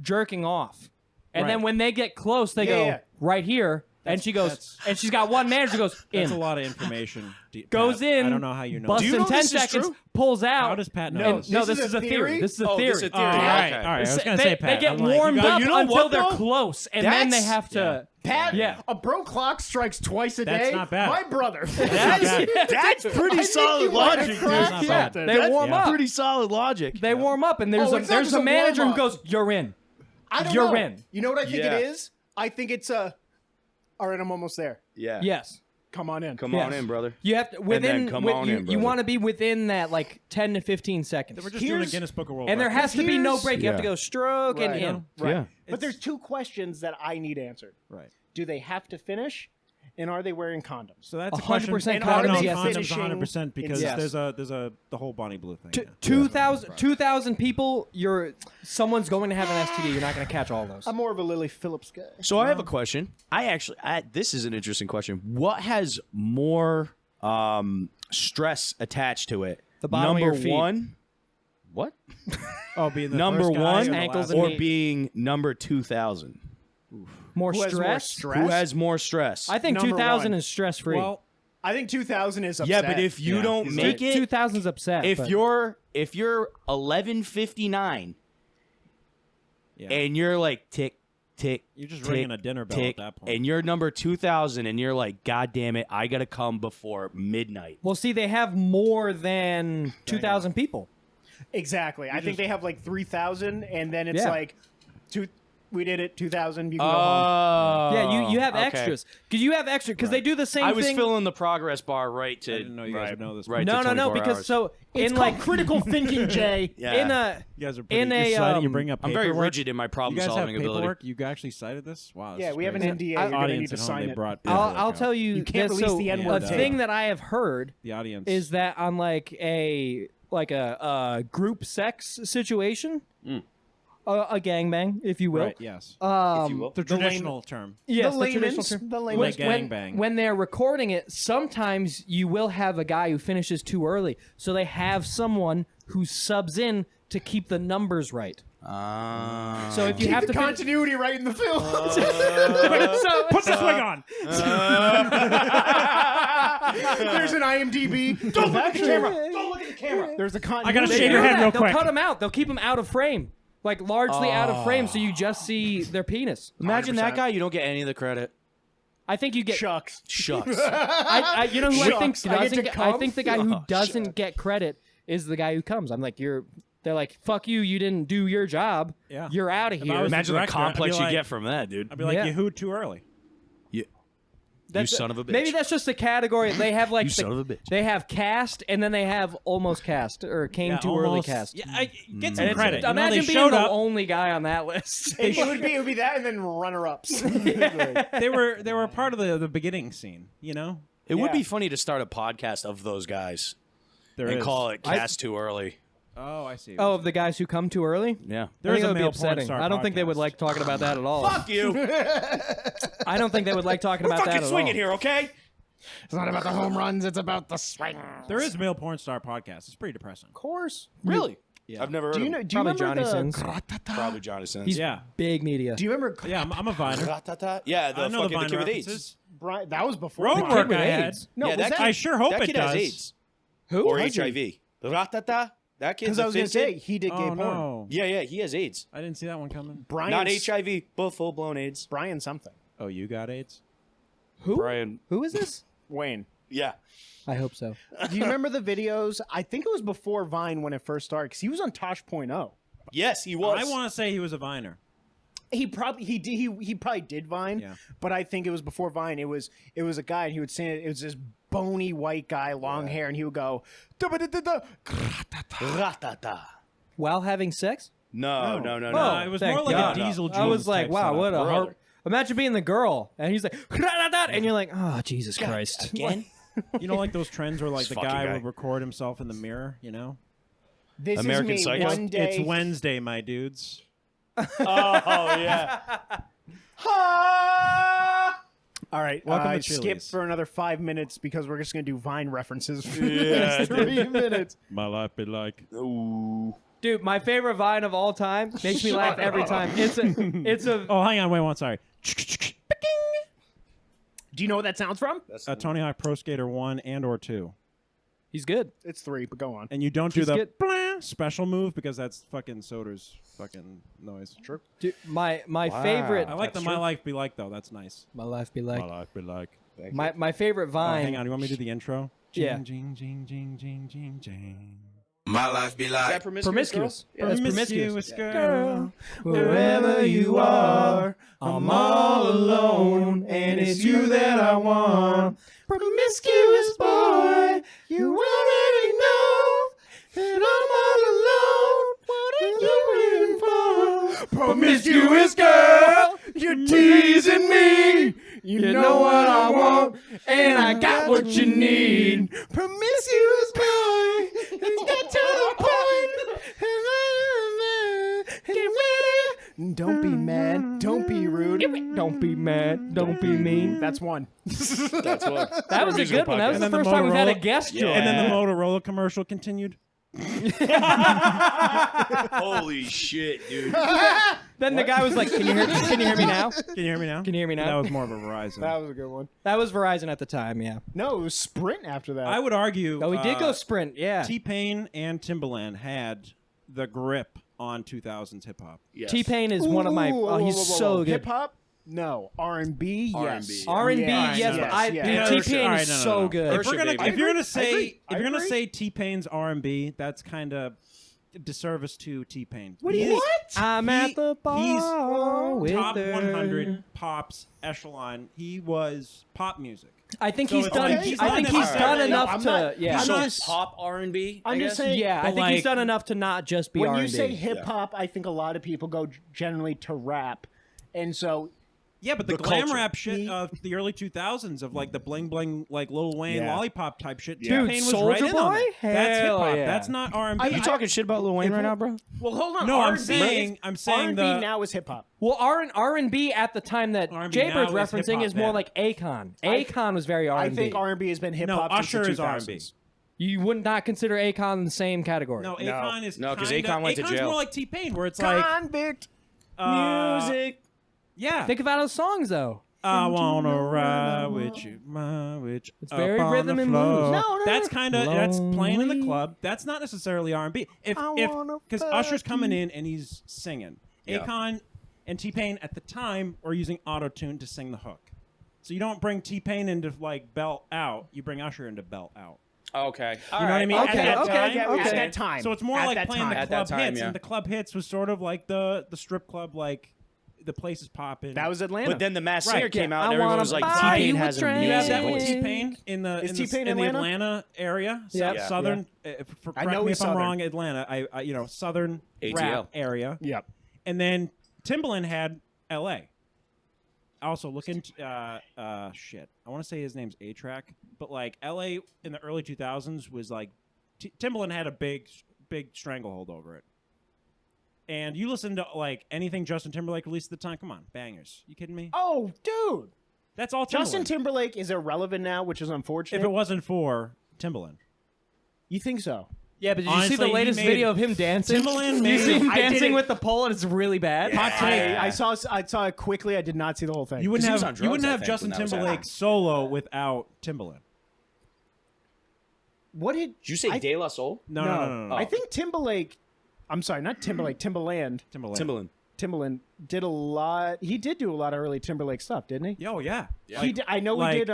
jerking off, and Right. then when they get close, they Yeah, go yeah. right here, and she goes, that's- and she's got one manager who goes That's in, a lot of information. goes Pat, in, I don't know how you know. busts Do you that. in know 10 this is seconds, true? pulls out. How does Pat know? No, this? No, This this is is a a theory. theory? This is a Oh, theory. this is a theory. all Okay. right. I was gonna they, say Pat. they get I'm like, warmed you got- up you know until what, they're though? close, and then they That's- have to. Pat, Yeah. a bro clock strikes twice a That's day. not bad. My brother. That's pretty solid logic, dude. That's not Yeah, bad. They That's warm up. pretty solid logic. They warm up, and there's Oh, a it's not there's just a a manager who warm-up. goes, "You're in." I don't You're know. in. You know what I think Yeah. it is? I think it's a. All right, I'm almost there. Yeah. Yes. Come on in. Come Yes. on in, brother. You have to then within. come with- on you in, you brother. want to be within that like 10 to 15 seconds, We're just doing a Here's- Guinness Book of World and there Records. has to be no Here's- break. You have to Yeah. go stroke and Right. in. Right. Yeah. But there's 2 questions that I need answered. Right. Do they have to finish, and are they wearing condoms? So that's a 100% question. condoms, No, yes. condoms Finishing 100% because in- there's a the whole Bonnie Blue thing. yeah. 2,000 people. Someone's going to have an STD. You're not going to catch all those. I'm more of a Lily Phillips guy. So I have a question. This is an interesting question. What has more stress attached to it? The bottom of Number your feet. 1? What? Oh, being the Number first guy 1 or the ankles last and or knee. being number 2,000? More Who has more stress. stress? Who has more stress? I think Number 2,000 one. is stress free. Well, I think 2000 is upset. yeah, but if you Yeah. don't He's make it, 2,000 is upset. if but- you're 11:59 yeah. and you're like tick tick, You're just tick, ringing a dinner bell tick, at that point. and you're number 2,000 and you're like, God damn it, I gotta come before midnight. well, see, they have more than 2,000 people. Exactly. I think they have like 3,000, and then it's Yeah. like, we did it, 2,000, you can go home. Oh, Yeah, you have okay. extras because you have extra because they do the same I was thing. filling the progress bar right to. I didn't know you guys would know this. Right no, to no, 24 because hours. so It's in called like critical thinking, Jay. Yeah. in a You guys are pretty. in You're a, cited, you um, bring up. I'm very paperwork. rigid in my You problem guys have solving ability. paperwork. You actually cited this. Wow. Yeah, this we is have an crazy. NDA. You're going to need Audience to at home, sign they it. brought I'll paperwork tell out. you You can't this, release so the Yeah, N-word. a though. thing that I have heard The audience is that on like a a group sex situation, a gangbang, if you will. Right. Yes. If you will. The traditional term. Yes, the the traditional layman's, term. the Like layman's. gangbang. When they're recording it, sometimes you will have a guy who finishes too early, so they have someone who subs in to keep the numbers right. So if you Keep have the to continuity right in the film. so, Put the swing on. There's an IMDb. Don't look at the camera. Don't look at the camera. There's a continuity. I gotta they shave do your head that. real They'll quick. cut them out. They'll keep them out of frame, like largely out of frame, so you just see their penis. Imagine that 100%. guy. You don't get any of the credit. I think you get. Shucks. Shucks. You know who I think Shucks, I get to doesn't? I come? think the guy who Oh, doesn't get credit is the guy who comes. I'm like, They're like, fuck you. You didn't do your job. Yeah. You're out of I here. was Imagine the director, I'd complex be you like- get from that, dude. I'd be like, Yeah. you hooed too early. You son of a bitch. Maybe that's just a category. They have like You son of a bitch. They have cast, and then they have almost cast or came Yeah, too early almost- cast. Yeah, get And some it's- credit. You know, Imagine they being showed the up. only guy on that list. It would be that and then runner-ups. They were part of the beginning scene. You know. It would Yeah. be funny to start a podcast of those guys There and is. call it Cast Too Early. Oh, I see. Oh, of the guys who come too early? Yeah. There I is think a that would be male porn upsetting. star I don't think they would podcast. like talking about that at all. Fuck you. I don't think they would like talking about that Fucking at swing all. it here, okay? It's not about the home runs. It's about the swing. There is a male porn star podcast. It's pretty depressing. Of course. Really? Yeah. I've never heard Do you of know? him. Do you Probably remember Johnny the? Sins. Probably Johnny Sins. He's Yeah. big media. Do you remember? Yeah, I'm a viner. Ratata? Yeah, the I know the fucking Vine kid with AIDS. references. Brian, that was before. Road the kid work with I had. AIDS. No, Yeah, was that that? I sure hope That it kid does. has AIDS. Who? Or Was he? HIV. Ratata? That kid's Because a I was gonna thin say kid? he did gay Oh porn. no! Yeah, he has AIDS. I didn't see that one coming. Brian. Not HIV, but full-blown AIDS. Brian something. Oh, you got AIDS? Who? Brian. Who is this? Wayne. Yeah. I hope so. Do you remember the videos? I think it was before Vine when it first started because he was on Tosh.0. Yes, he was. I want to say he was a viner. He probably did Vine, Yeah. but I think it was before Vine. It was a guy, and he would say it was this bony white guy, long hair, and he would go. Ratata. While having sex? No. No, Oh, it was thank more like God. a Diesel I was Jules like, type wow, setup. what a Brother. heart. Imagine being the girl, and he's like, and you're like, oh, Jesus Christ. Again? You know, like those trends where like This the fucking guy guy. would record himself in the mirror. You know, This American is me Psycho? one day. it's Wednesday, my dudes. Oh, yeah. All right, Welcome to skip Chili's. for another 5 minutes because we're just gonna do Vine references for Yeah, the next 3 minutes. My life be like. Ooh. Dude, my favorite Vine of all time makes me laugh every time. It's a Oh, hang on, wait one. Sorry. Do you know what that sounds from? Tony Hawk Pro Skater 1 and/or 2. he's good. It's 3, but go on. And you don't do Just the get- blah special move because that's fucking Soder's fucking noise. True. Dude, my favorite I like the That's My true. Life Be Like though. That's nice. my life be like Life Be Like. my favorite Oh, Vine. hang on. You want me to do the intro? Yeah. Jing, jing, jing, jing, jing, jing. My life be Is like that promiscuous? Promiscuous. Girl? Yeah, that's promiscuous. Girl. Wherever you are, I'm all alone, and it's you that I want. Promiscuous boy, you already know that I'm all alone. What are you waiting for? Promiscuous girl, you're teasing me. You know what I want, and I got what you need. Promiscuous boy, let's get to the point. Get ready. Don't be mad. Don't be rude. Don't be mad. Don't be mean. That's one. That's what. That was a good one. That was And the then the first time we've had a Motorola- guest join. And then the Motorola commercial continued. Holy shit, dude. Then the guy was like, "Can you hear me now?" Can you hear me now? Can you hear me now? That was more of a Verizon. That was a good one. That was Verizon at the time. Yeah. No, it was Sprint after that. I would argue. Oh, we did go Sprint. Yeah. T-Pain and Timbaland had the grip on 2000s hip hop. Yes. T-Pain is one of my. Oh, he's so good. Hip hop? No. R&B? Yes. R&B. R&B, Yes, yes, yes, but I, yes. dude, T-Pain All right, is no, no, so no. good. If, we're gonna, Baby. if you're gonna I say agree. if you're gonna I say T-Pain's R&B, that's kind of disservice to T-Pain. What do you I'm at the bar with top her. 100 pops echelon. He was pop music. I think So he's it's done. like he's I not think he's done necessarily- enough I'm to. not- Yeah. I'm So not- pop R&B. I'm I just guess? saying. Yeah, I But think he's like- done enough to not just be When R&B. you say hip hop, I think a lot of people go generally to rap, and so Yeah, but the the glam culture. rap shit of the early 2000s of like the bling bling, like Lil Wayne Yeah. lollipop type shit. Yeah. T-Pain was Soulja right in on Boy? that. That's hip Hell hop. yeah. That's not R&B. You talking shit about Lil Wayne right now, bro? Well, hold on. No, I'm R&B saying R&B the now is hip hop. Well, R&B at the time that R&B Jaybird's now is referencing hip-hop is more then. like Akon. Akon was very R&B. I think R&B has been hip hop since Usher the is 2000s. R&B. You would not consider Akon in the same category. No, Akon is No, 'cause kinda- Akon went to Akon's jail. more like T-Pain, where it's like Convict music. Yeah. Think about those songs though. I wanna ride with you, It's very rhythm and blues. No, That's kind of that's playing in the Lonely. club. That's not necessarily R&B. If wanna because fuck Usher's coming in and he's singing. Yeah. Akon and T-Pain at the time were using auto-tune to sing the hook. So you don't bring T-Pain into like belt out. You bring Usher into belt out. Okay. You know what I mean? Okay, At that okay, time, At okay. that time. So it's more At like that playing time. the At club that time, hits, yeah. and the club hits was sort of like the strip club, like the place is popping. That was Atlanta. But then the Masked Right, Singer came yeah. out, I and everyone wanna was like, buy T-Pain you a has drink. You have that with amazing voice. T-Pain in the Is in, T-Pain the, in the Atlanta? Atlanta area, Yeah. southern. For, I correct know me he's if I'm southern. wrong, Atlanta. I southern ATL. rap area, Yep. and then Timbaland had L.A. Also, look into shit. I want to say his name's A-Track, but like L.A. in the early 2000s was like Timbaland had a big stranglehold over it. And you listen to like anything Justin Timberlake released at the time. Come on, bangers. You kidding me? Oh, dude. That's all Timbaland. Justin Timberlake is irrelevant now, which is unfortunate. If it wasn't for Timbaland. You think so? Yeah, but did you Honestly, see the he latest made- video of him dancing? Timbaland You made- see him I didn't- dancing with the pole, and it's really bad. Hot take. I saw it quickly. I did not see the whole thing. You wouldn't he was have on you drugs, wouldn't I have think, Justin when that was Timberlake happening. solo without Timbaland. What did Did you say I- De La Soul? No. I think Timberlake. I'm sorry, not Timberlake. Timbaland. Timbaland. Timbaland did a lot. He did do a lot of early Timberlake stuff, didn't he? Oh yeah. He did, I know Like, he did.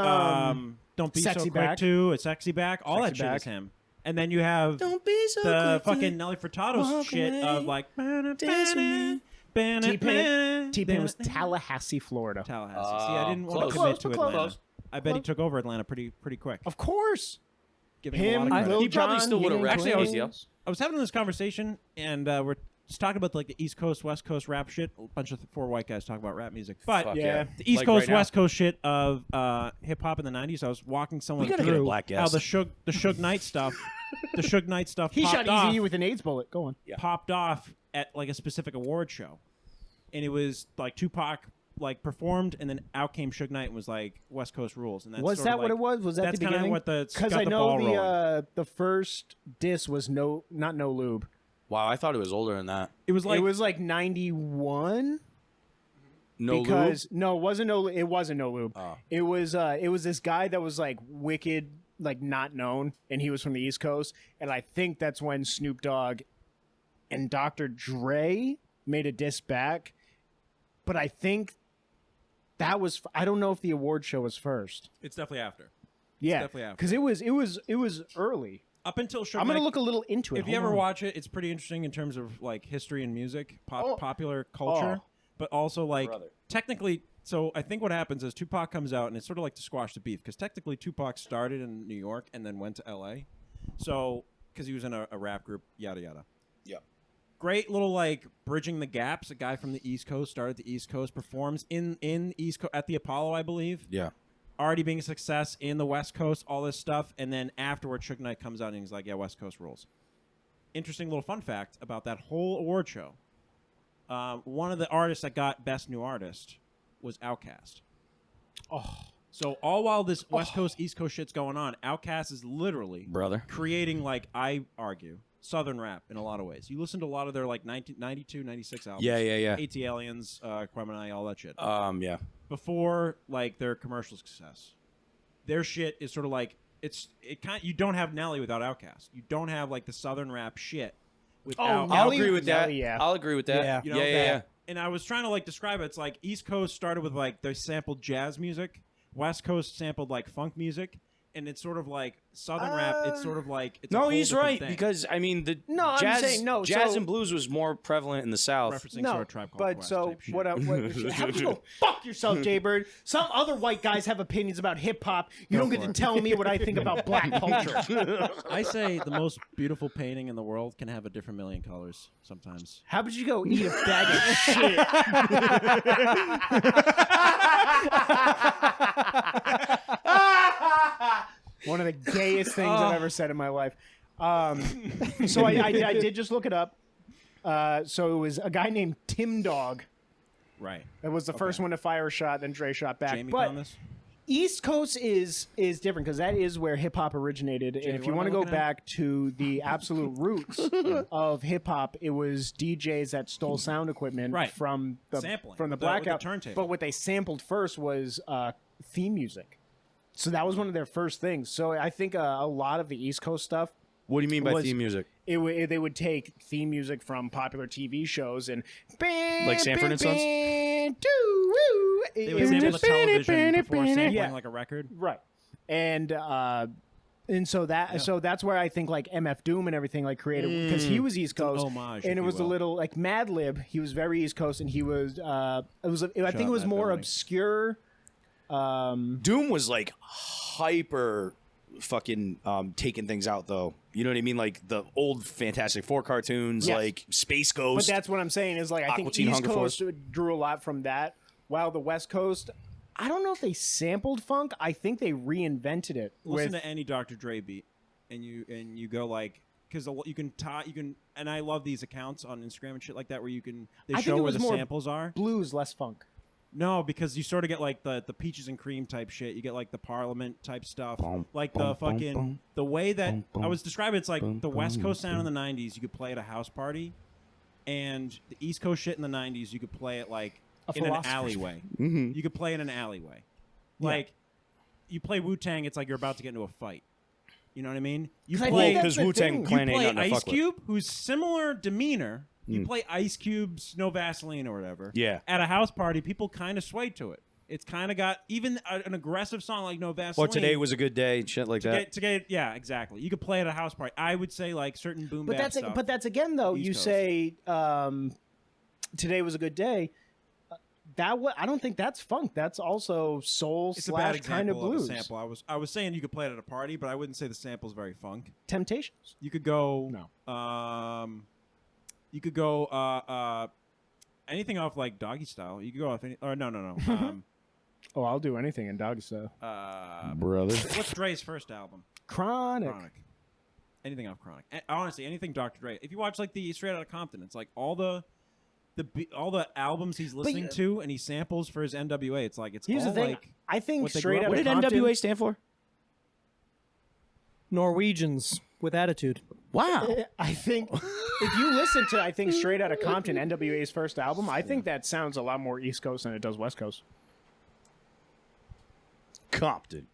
Don't be Sexy so quick Back. to a sexy back. All that Sexy shit Back. is him. And then you have Don't be so the quick to fucking Nelly Furtado's walk shit away. of like T-Pain was Tallahassee, Florida. Tallahassee. See, I didn't want close. to commit Close, to but Atlanta. close. I bet he took over Atlanta pretty quick. Of course. Giving Him, him a lot of credit. Lil He probably Jon, still would have Ian rapped Actually, I was- ATLs. I was having this conversation, and we're just talking about like the East Coast, West Coast rap shit. A bunch of four white guys talking about rap music, but Fuck yeah. the East Like Coast, right now. West Coast shit of hip hop in the '90s. I was walking someone We gotta get a through black how guest. the Suge Knight stuff, the Suge Knight stuff He popped shot off, Easy with an AIDS bullet. Go on. Yeah. popped off at like a specific award show, and it was like Tupac like performed, and then out came Suge Knight and was like West Coast rules, and that's Was sort that of what like- it was? Was that that's the kinda beginning? what the Because got I the know ball rolling. the first diss was not no lube. Wow, I thought it was older than that. It was like it was like 91. No Because no, it wasn't no lube. Oh. It was this guy that was like wicked, like not known, and he was from the East Coast, and I think that's when Snoop Dogg and Dr. Dre made a diss back, but I think that was I don't know if the award show was first. it's definitely after. Yeah, definitely after. because it was early. Up until Suge I'm gonna Knight- look a little into it. If you Hold ever on. watch it, it's pretty interesting in terms of like history and music, Oh. popular culture, Oh. but also like Brother. technically. So I think what happens is Tupac comes out, and it's sort of like to squash the beef because technically Tupac started in New York and then went to L.A. So because he was in a rap group, yada yada. Yeah. Great little like bridging the gaps. A guy from the East Coast started the East Coast, performs in East Coast at the Apollo, I believe. Yeah. Already being a success in the West Coast, all this stuff, and then afterward, Suge Knight comes out and he's like, "Yeah, West Coast rules." Interesting little fun fact about that whole award show. One of the artists that got Best New Artist was Outkast. Oh, So all while this West Coast, East Coast shit's going on, Outkast is literally Brother. creating, like, I argue, Southern rap in a lot of ways. You listen to a lot of their, like, 1992, 96 albums. Yeah. AT Aliens, Quemini, all that shit. Yeah. Before, like, their commercial success. Their shit is sort of like, you don't have Nelly without Outkast. You don't have, like, the Southern rap shit without... Nelly- I'll agree with that. Nelly, yeah. I'll agree with that. Yeah. You know, yeah. And I was trying to like describe it. It's like East Coast started with like they sampled jazz music, West Coast sampled like funk music, and it's sort of like Southern rap. It's sort of like it's a No, whole he's different right thing. because I mean the No, I'm jazz, saying no, jazz so- and blues was more prevalent in the South. referencing No, sort of Tribe Called but Quest so type shit. what? How would you go fuck yourself, Jaybird? Some other white guys have opinions about hip hop. You don't get for to it. tell me what I think about black culture. I say the most beautiful painting in the world can have a different million colors sometimes. How about you go eat a bag of shit? One of the gayest things I've ever said in my life. So I did just look it up. So it was a guy named Tim Dog. Right. That was the first one to fire a shot, then Dre shot back. Jamie but found this? East Coast is different because that is where hip hop originated. And if you what want to am I go looking at? back to the absolute roots of hip hop, it was DJs that stole sound equipment Right. from the Sampling, from the with the- with the blackout turntable. But what they sampled first was theme music. So that was one of their first things. So I think a lot of the East Coast stuff. What do you mean by Was- theme music? They would take theme music from popular TV shows and Like Sanford and Sons? They would sample the television before sampling Yeah. like a record. Right. And so that's where I think like MF Doom and everything like created because he was East Coast homage, and if it you was a will. little like Mad Lib. He was very East Coast and he was I think up, it was Matt more Bellamy. obscure. Doom was like hyper fucking taking things out though. You know what I mean? Like the old Fantastic Four cartoons, Yes. like Space But Ghost. that's what I'm saying is like I Aqua think Teen East Hunger Coast Force. drew a lot from that, while the West Coast. I don't know if they sampled funk. I think they reinvented it. Listen with, to any Dr. Dre beat, and you go like because you can and I love these accounts on Instagram and shit like that where you can they I think show it where was the more samples are. blues, less funk. No, because you sort of get like the peaches and cream type shit. You get like the Parliament type stuff, like the bum, fucking bum, the way that bum, I was describing. It's like bum, the West bum, Coast sound in the '90s. You could play at a house party, and the East Coast shit in the '90s. You could play it like A in an philosopher's alleyway. Mhm. You could play in an alleyway, Yeah. like you play Wu-Tang. It's like you're about to get into a fight. You know what I mean? You 'Cause I play think that's because the Wu-Tang thing. Clan you ain't play nothing to Ice fuck with. Cube, who's similar demeanor. You play Ice Cube's No Vaseline or whatever. Yeah. At a house party, people kind of sway to it. It's kind of got even an aggressive song like No Vaseline. Or today was a good day, shit like that. to get yeah, exactly. You could play at a house party. I would say like certain boom But bap that's stuff. but that's again though. East You Coast. say today was a good day. I don't think that's funk. That's also soul it's a bad slash kind of example blues. a sample. I was saying you could play it at a party, but I wouldn't say the sample's very funk. Temptations. You could go No. You could go anything off like Doggy Style. You could go off any or no. Oh, I'll do anything in doggy style. Brother. What's Dre's first album? Chronic. Chronic. Anything off Chronic. Honestly, anything Dr. Dre. If you watch like the Straight Outta Compton, it's like all the albums he's listening to and he samples for his NWA. It's like it's Here's all the thing. like I think what they straight grew out up of What did Compton. NWA stand for? Norwegians with attitude. Wow. I think if you listen to Straight Outta Compton, NWA's first album, I think that sounds a lot more East Coast than it does West Coast. Compton.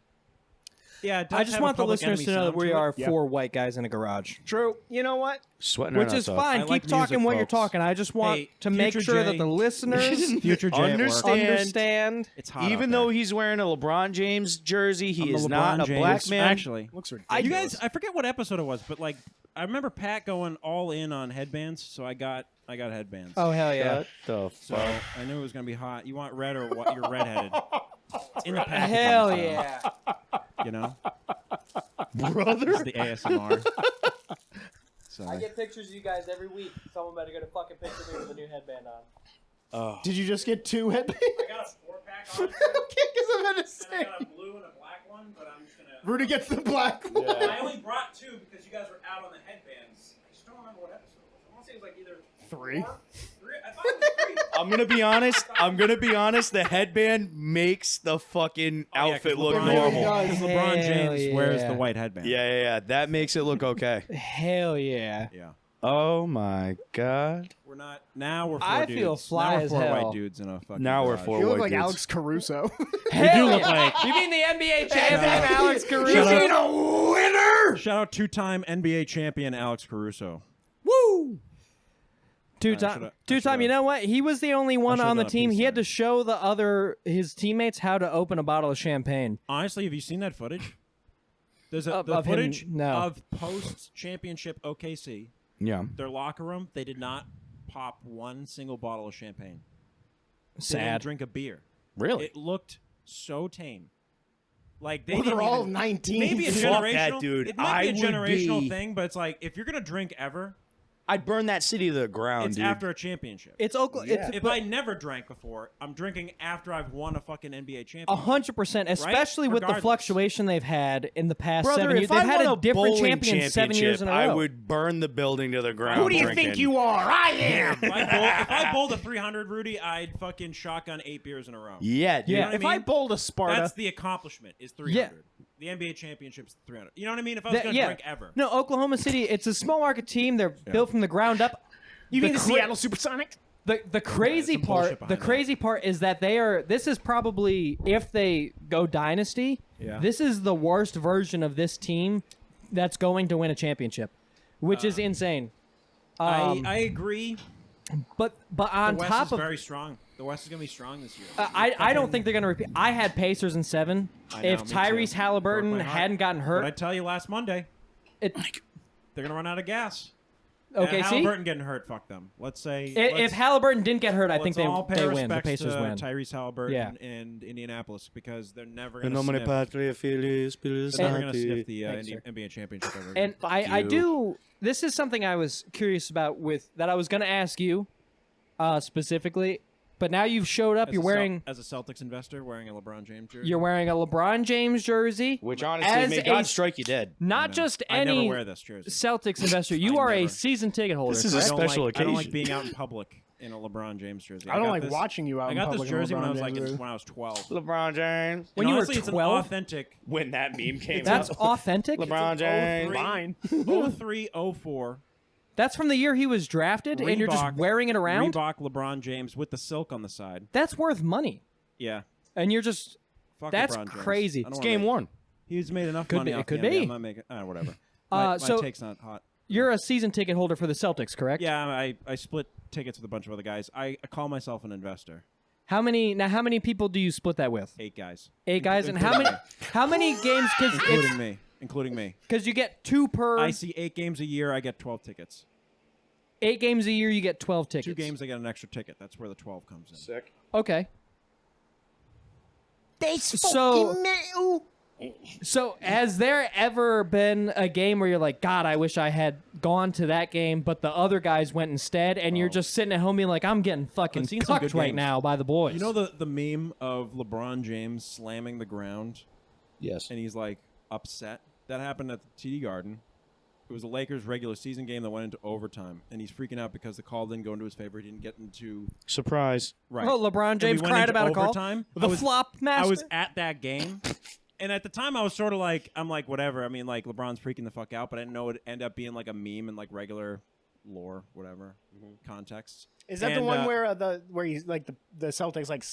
yeah. It does I just have a want the Public listeners Enemy to know that sound we it. are Yeah. 4 white guys in a garage. True. You know what? Sweating our Which is nuts off. fine. I like Keep talking music, what you're folks. talking. I just want Hey, to make Future sure Jay- that the listeners Future J at work. Understand. understand. It's hot. Even out though there. he's wearing a LeBron James jersey, he I'm is LeBron not a James. black man. Actually, Looks you ridiculous. guys, I forget what episode it was, but like I remember Pat going all in on headbands, so I got headbands. Oh hell yeah! What the So fuck? I knew it was gonna be hot. You want red or what? You're redheaded. It's in the packaging, Hell so, yeah! You know, Brother. it's the ASMR. So I get pictures of you guys every week. Someone better get a fucking picture of me with a new headband on. Oh. Did you just get 2 headbands? I got a 4-pack on, Okay, because I'm gonna and say. I got a blue and a black one, but I'm just gonna. Rudy gets the black one. I only brought 2 because you guys were out on the headbands. I just don't remember what episode it was. I want to say it was like either 3. 4, 3. I thought it was 3. I'm gonna be honest. The headband makes the fucking outfit look LeBron, normal. does. Because LeBron Hell James wears yeah. the white headband. Yeah. That makes it look okay. Hell yeah! Yeah. Oh my god. We're not. Now we're 4 I dudes. feel fly now we're as 4 hell. white dudes in a fucking Now we're garage. 4 You look white like dudes. Alex Caruso. We do look like. You mean the NBA champion Alex Caruso? Shout out- a winner. Shout out 2-time NBA champion Alex Caruso. Woo. Two-time. should've- You know what? He was the only one should've on the done a team. piece He had there. to show his teammates how to open a bottle of champagne. Honestly, have you seen that footage? There's Of the him, footage no. of post-championship OKC. Yeah. Their locker room, they did not pop one single bottle of champagne. They didn't Sad. drink a beer. Really? It looked so tame. Like they Well, they're didn't all even- 19. Maybe a Fuck generational. that, dude. It might be I a would generational be- thing, but it's like if you're gonna drink ever, I'd burn that city to the ground, it's dude. after a championship. It's Oklahoma. Yeah. If I never drank before, I'm drinking after I've won a fucking NBA championship. 100%, especially with the Regardless. fluctuation they've had in the past Brother, 7 years. if They've I had won a different bowling champion 7 years in a row. I would burn the building to the ground. Who do you drinking. think you are? I am. If I bowled a 300, Rudy, I'd fucking shotgun 8 beers in a row. Yeah, dude. Yeah. know what I If I mean? bowled a Sparta, That's the accomplishment. Is 300. The NBA championship's 300. You know what I mean? If I was That- gonna yeah. drink ever, No, Oklahoma City, it's a small market team. They're built from the ground up. you mean the cra- Seattle Supersonics? The crazy some bullshit part, behind is that they are. This is probably if they go dynasty. Yeah. This is the worst version of this team that's going to win a championship, which is insane. I agree. But on The West top is of, very strong. The West is gonna be strong this year. I don't think they're going to repeat. I had Pacers in 7. I know, If me too. Tyrese Halliburton Broke my heart. hadn't gotten What I hurt, tell you last Monday, it, they're gonna run out of gas. okay. And See, Halliburton getting hurt, fuck them. Let's say if Halliburton didn't get hurt, I think let's all pay they win. The respects Pacers to win. Tyrese Halliburton Yeah. and Indianapolis because they're never In gonna nomine sniff. Patria Filii Spiritus They're never gonna Sancti. sniff the Thanks, sir. NBA championship ever. And again. I you. do. This is something I was curious about that I was going to ask you specifically. But now you've showed up. As You're a wearing as a Celtics investor wearing a LeBron James jersey. you're wearing a LeBron James jersey. Which honestly, As may a- God strike you dead. Not I know. just I never any wear this jersey. Celtics investor. You are a never. season ticket holder. This is a I correct? don't special like, I don't like occasion. being out in public in a LeBron James jersey. I don't got like this- watching you out I in got this public in jersey when I LeBron was like James. when I was 12. LeBron James. When you were honestly, it's 12? an authentic When that meme came That's out. authentic. LeBron James. Fine. 03, 04 That's from the year he was drafted, and you're just Reebok- wearing it around. Reebok LeBron James with the silk on the side. That's worth money, Yeah. and you're just. Fuck That's LeBron James. crazy. I don't It's wanna game make- one. He's made enough Could money be- it off could the NBA. be. I'm not making whatever. My So- take's not hot. You're a season ticket holder for the Celtics, correct? Yeah, I split tickets with a bunch of other guys. I call myself an investor. How many people do you split that with? 8 guys. 8 guys, and Including how many games? Including me. Because you get 2 per. I see 8 games a year. I get 12 tickets. 8 games a year, you get 12 tickets. 2 games, I get an extra ticket. That's where the 12 comes in. Sick. Okay. So has there ever been a game where you're like, God, I wish I had gone to that game, but the other guys went instead, and you're just sitting at home being like, I'm getting fucking I've seen some cucked good right games. now by the boys. You know the meme of LeBron James slamming the ground Yes. and he's like upset? That happened at the TD Garden. It was a Lakers regular season game that went into overtime, and he's freaking out because the call didn't go into his favor. He didn't get into Surprise. right. Oh, LeBron And we James went cried into about a call. overtime. The flop master. I was at that game, and at the time I was sort of like, I'm like, whatever. I mean, like LeBron's freaking the fuck out, but I didn't know it'd end up being like a meme in like regular lore, whatever contexts. Is that the And, one where he's like the Celtics like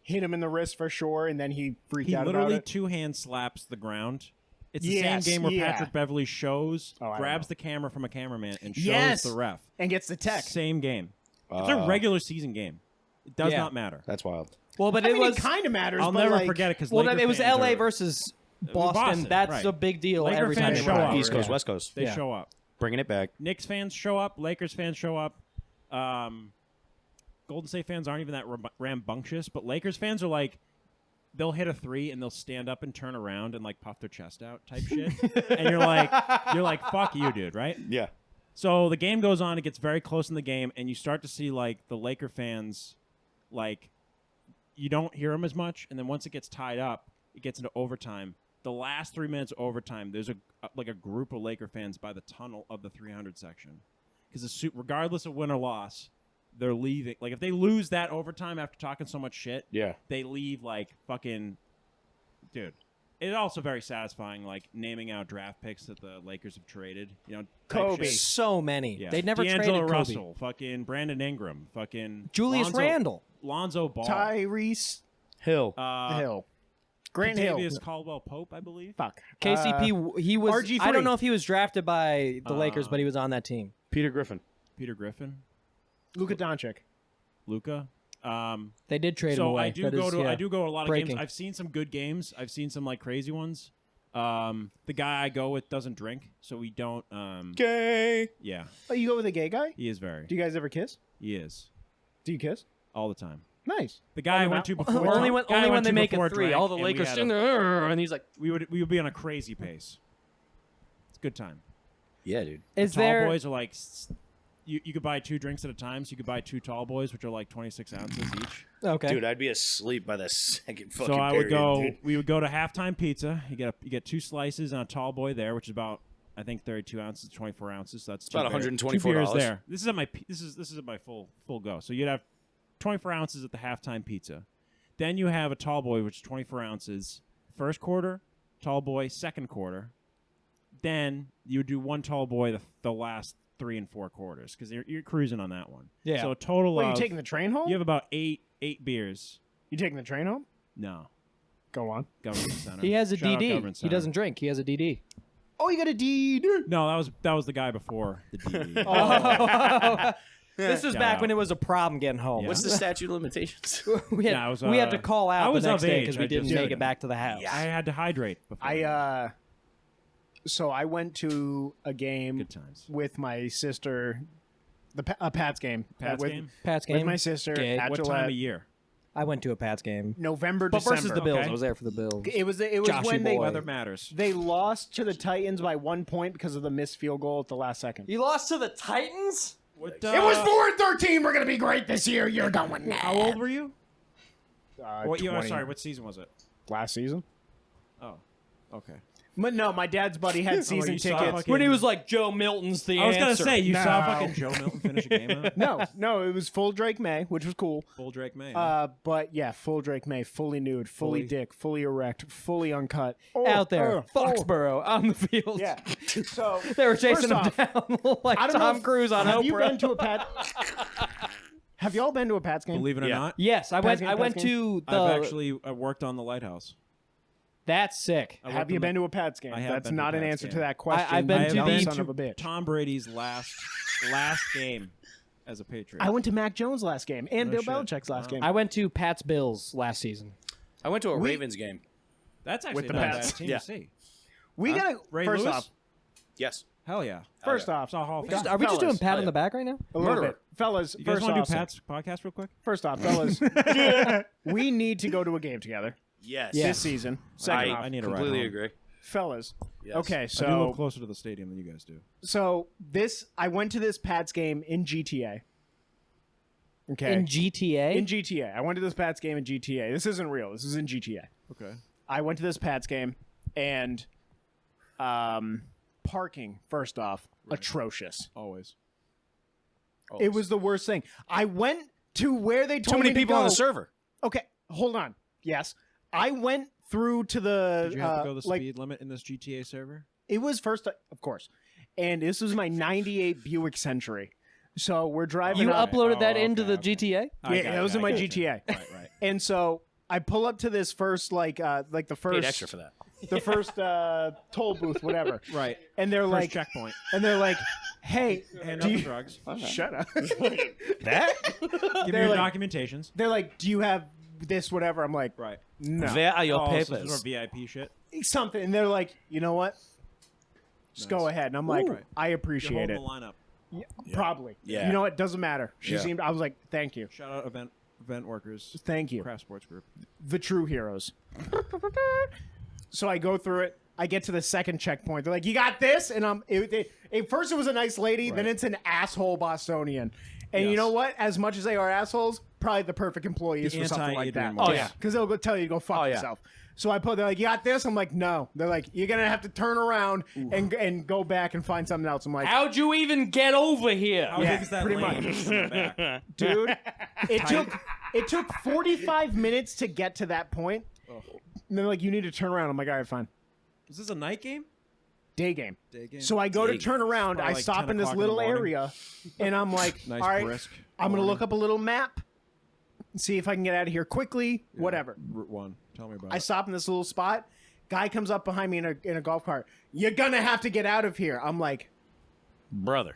hit him in the wrist for sure, and then he freaked he out literally about it? 2-hand slaps the ground? It's the Yes, same game where yeah. Patrick Beverly shows, Oh, I don't grabs know. the camera from a cameraman, and shows Yes. the ref. And gets the tech. Same game. It's a regular season game. It does Yeah. not matter. That's wild. well, but I it mean, was. it kind of matters. I'll but never like, forget it because Well, it was LA versus Boston. Boston, That's right. a big deal Laker every time fans they show play. up. East Coast, Yeah. West Coast. They Yeah. show up. Bringing it back. Knicks fans show up. Lakers fans show up. Golden State fans aren't even that rambunctious, but Lakers fans are like, they'll hit a 3 and they'll stand up and turn around and like puff their chest out type shit. And you're like, fuck you, dude, right? Yeah. So the game goes on. It gets very close in the game, and you start to see like the Laker fans, like, you don't hear them as much, and then once it gets tied up, it gets into overtime. The last 3 minutes of overtime, there's a group of Laker fans by the tunnel of the 300 section, because regardless of win or loss, they're leaving. Like if they lose that overtime after talking so much shit, Yeah. they leave like fucking, dude. It's also very satisfying, like naming out draft picks that the Lakers have traded. You know, type Kobe. shit. So many. Yeah. They never D'Angelo traded Kobe. Russell, fucking Brandon Ingram, fucking Julius Randle. Lonzo Ball, Tyrese Hill. Hill, Grant Hill. Kentavious Caldwell Pope, I believe. Fuck. KCP. He was. RG3. I don't know if he was drafted by the Lakers, but he was on that team. Peter Griffin. Peter Griffin, Luka Doncic. Luca. They did trade him So away. I do That go is, to yeah. I do go to a lot of breaking. games. I've seen some good games. I've seen some like crazy ones. The guy I go with doesn't drink, so we don't. Gay. Yeah, Oh, you go with a gay guy? he is very. Do you guys ever kiss? He is Do you kiss? all the time. Nice. The guy I Call went to him out. before. only guy I when went they to make before it 3. drank, All the and we Lakers had stand there, and he's like, we would be on a crazy pace. It's a good time. Yeah, dude. "Is Tall there?" boys are like you could buy 2 drinks at a time, so you could buy 2 tall boys, which are like 26 ounces each. Okay. Dude, I'd be asleep by the second fucking So I period, would go. dude. We would go to halftime pizza. You get 2 slices and a tall boy there, which is about I think 32 ounces, 24 ounces. So that's about $2 $124. 2 beers there. This is at my this is at my full go. So you'd have 24 ounces at the halftime pizza. Then you have a tall boy, which is 24 ounces. First quarter, tall boy. Second quarter. Then you would do 1 tall boy the last 3 and 4 quarters because you're cruising on that one. Yeah. So a total Wait, of you taking the train home? you have about eight beers. You taking the train home? No, Go on. government center. He has a Shout out DD. government He center. doesn't drink. He has a DD. Oh, you got a deed. No, that was the guy before the DD. This was Shout back out. when it was a problem getting home. Yeah. What's the statute of limitations? we had, Yeah, I was, we had to call I out the was next of day age. because we I didn't just- make it back to the house. I had to hydrate before. So I went to a game Good times. with my sister, a Pats game. Pats with, game? Pats with game. my sister Gay. at What Gillette. time of year? I went to a Pats game, November, but December. versus the Bills. Okay. I was there for the Bills. It was Joshy when they boy. Weather matters. they lost to the Titans by 1 point because of the missed field goal at the last second. You lost to the Titans? What, It was 4-13. We're gonna be great this year. You're going now. How old were you? What year? 20. Sorry, what season was it? Last season. Oh, okay. But no, my dad's buddy had season you saw tickets. fucking- When he was like, Joe Milton's the I was gonna answer. say you saw No. fucking Joe Milton finish a game. Huh? No, it was full Drake May, which was cool. Full Drake May. But yeah, full Drake May, fully nude, fully Fully- dick, fully erect, fully uncut. out there, Oh. Foxborough on the field. Yeah. So They were chasing him first off, down like I don't know Tom if- Cruise on have you Oprah. been to a Pat? Have y'all been to a Pats game? Believe it or yeah. not, Yes, I went. game, I went Pats to the. I've actually worked on the lighthouse. That's sick. I Have worked you on the- been to a Pats game? I have That's been to a not an Pats answer game. to that question. I've been I to have the- been son to of a bitch. Tom Brady's last game as a Patriot. I went to Mac Jones' last game and No Bill shit. Belichick's last game. I went to Pat's Bills last season. I went to a Ravens game. That's actually With the not a Pats. bad team Yeah. to see. We gotta Ray first Lewis? off. Yes. Hell yeah. First off, Saw Hall of Just- Fame. Are we just doing fellas, pat hell on yeah. the back right now? a little Murderer. bit, fellas. You guys First want to off, do Pat's podcast real quick? First off, fellas, we need to go to a game together Yes. Yeah. this season. Second I off, I need a ride completely home. agree. fellas. Yes. Okay, I do live so closer to the stadium than you guys do. I went to this Pats game in GTA. Okay. In GTA? In GTA. I went to this Pats game in GTA. This isn't real. This is in GTA. Okay. I went to this Pats game and parking, first off, atrocious. Always. It was the worst thing. I went to where they told Too many me to people on go. the server. Okay, hold on. Yes. I went through to the Did you have to go the like speed limit in this GTA server? it was first of course. And this was my 98 Buick Century. So we're driving You up. uploaded that Oh, into okay, the okay. GTA? Yeah, that was in my GTA. Right, right. And so I pull up to this first like the Paid first extra for that. the first toll booth whatever. Right. And they're First like checkpoint. and they're like, "Hey, Hand do out the you, drugs. shut up." That? Give me They're your like- documentations. They're like, "Do you have this whatever?" I'm like, Right. "No." Where are your Oh, so this papers? is more VIP shit. Something. And they're like, "You know what? Just go Nice. ahead." And I'm like, Right. "I You're appreciate holding it." the lineup. Probably. Yeah. You know what? Doesn't matter. She Yeah. seemed I was like, "Thank you. Shout out event workers. Thank you. Craft Sports Group. The true heroes." So I go through it. I get to the second checkpoint. They're like, "You got this?" And at first it was a nice lady, then Right. it's an asshole Bostonian. And you Yes. know what? As much as they are assholes, probably the perfect employees The for something like anti-Adrian that. Moss. Oh, yeah. Because they'll go tell you to go fuck Oh, yeah. yourself. So they're like, "You got this?" I'm like, "No." They're like, "You're gonna have to turn around and go back and find something else." I'm like, How'd you even get over here? How Yeah, big is that pretty lane much. in the back? dude, it took 45 minutes to get to that point. And they're like, "You need to turn around." I'm like, "All right, fine." Is this a night game? Day game. Day game. So I go to Day turn around. Probably I like stop 10 in this o'clock in the little morning. area, and I'm like, Nice "All right, brisk I'm gonna morning. look up a little map, see if I can get out of here quickly. Whatever." Route 1. Tell me about I it. stop in this little spot. Guy comes up behind me in a golf cart. "You're gonna have to get out of here." I'm like, Brother.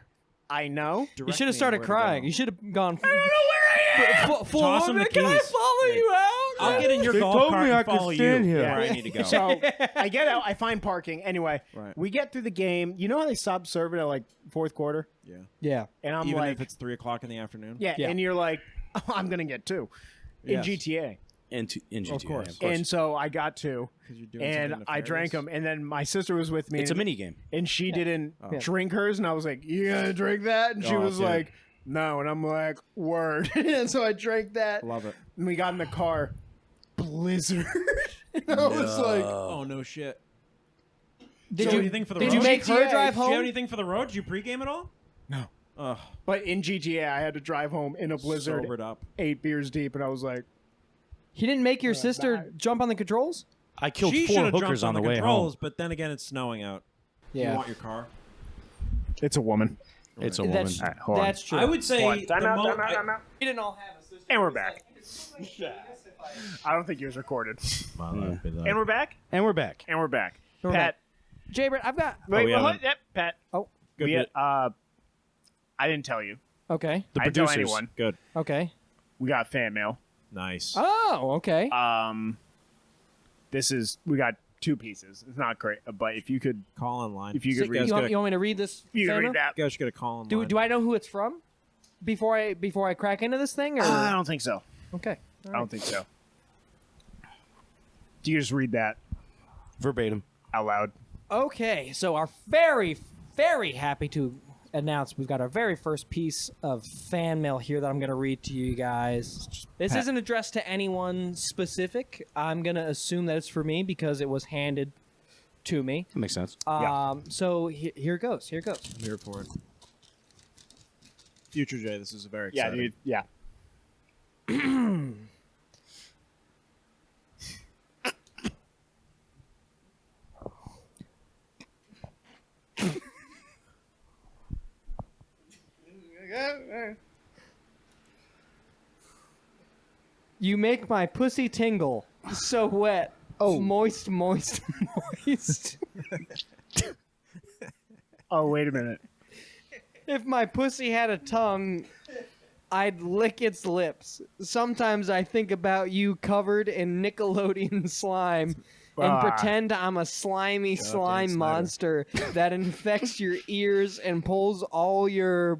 "I know." You should have started crying. You should have gone. I don't know where I am. Toss him the Can I keys. follow you out? I'll get in your They golf told cart me and I could follow you stand here. where I need to go. So I get out, I find parking. Anyway, Right. we get through the game. You know how they stop serving at like fourth quarter? yeah. Yeah. And I'm Even like, if it's 3:00 in the afternoon. yeah, Yeah. and you're like, oh, I'm gonna get two in Yes. GTA. In GTA, Of course. yeah, And so I got two, 'Cause you're doing and something I drank nefarious. them. And then my sister was with me. It's a and, mini game. and she didn't Yeah. drink hers, and I was like, "You gonna drink that?" And she Oh, was dude. like, "No," and I'm like, "Word." And so I drank that, Love it. and we got in the car, blizzard. And I was like, Oh no shit. Did So you anything for the Did road? you make her GTA, drive Did you have home? anything for the road? Did you pregame at all? No. Ugh. But in GTA, I had to drive home in a blizzard, Sobered up. 8 beers deep, and I was like, He didn't make your sister bad. jump on the controls? I killed She 4 should've hookers jumped on the way controls, home. but then again, it's snowing out. Yeah. You want your car? "It's a woman." It's a woman. That's, All right, hold on. that's true. I would say Hold on. Time the out, mo- time out, time out. We didn't all have a sister. And we're back. I don't think yours recorded. And we're back. And we're back. And we're back. We're Pat, Jaybird, I've got. wait, yeah, hold- man. yep, Pat. Oh, Good We, bit. I didn't tell you. okay. The I didn't tell producers. anyone. Good. Okay. We got fan mail. Nice. Oh, okay. We got 2 pieces. It's not great, but if you could, Call online. if you could read, you want me to read this? you could fan read mail? that. You guys should get a call online. Do I know who it's from? Before I crack into this thing, or I don't think so. okay. I don't think so. Do you just read that Verbatim. out loud? Okay, so our very, very happy to announce we've got our very first piece of fan mail here that I'm going to read to you guys. This Pat. isn't addressed to anyone specific. I'm going to assume that it's for me because it was handed to me. That makes sense. So here it goes. Here it goes. I'm here for it. Future Jay, this is a very Yeah, exciting. dude. Yeah. You make my pussy tingle so wet. Oh, moist, moist, moist. Oh, wait a minute. If my pussy had a tongue, I'd lick its lips. Sometimes I think about you covered in Nickelodeon slime and Ah. pretend I'm a slimy slime Snyder. monster that infects your ears and pulls all your,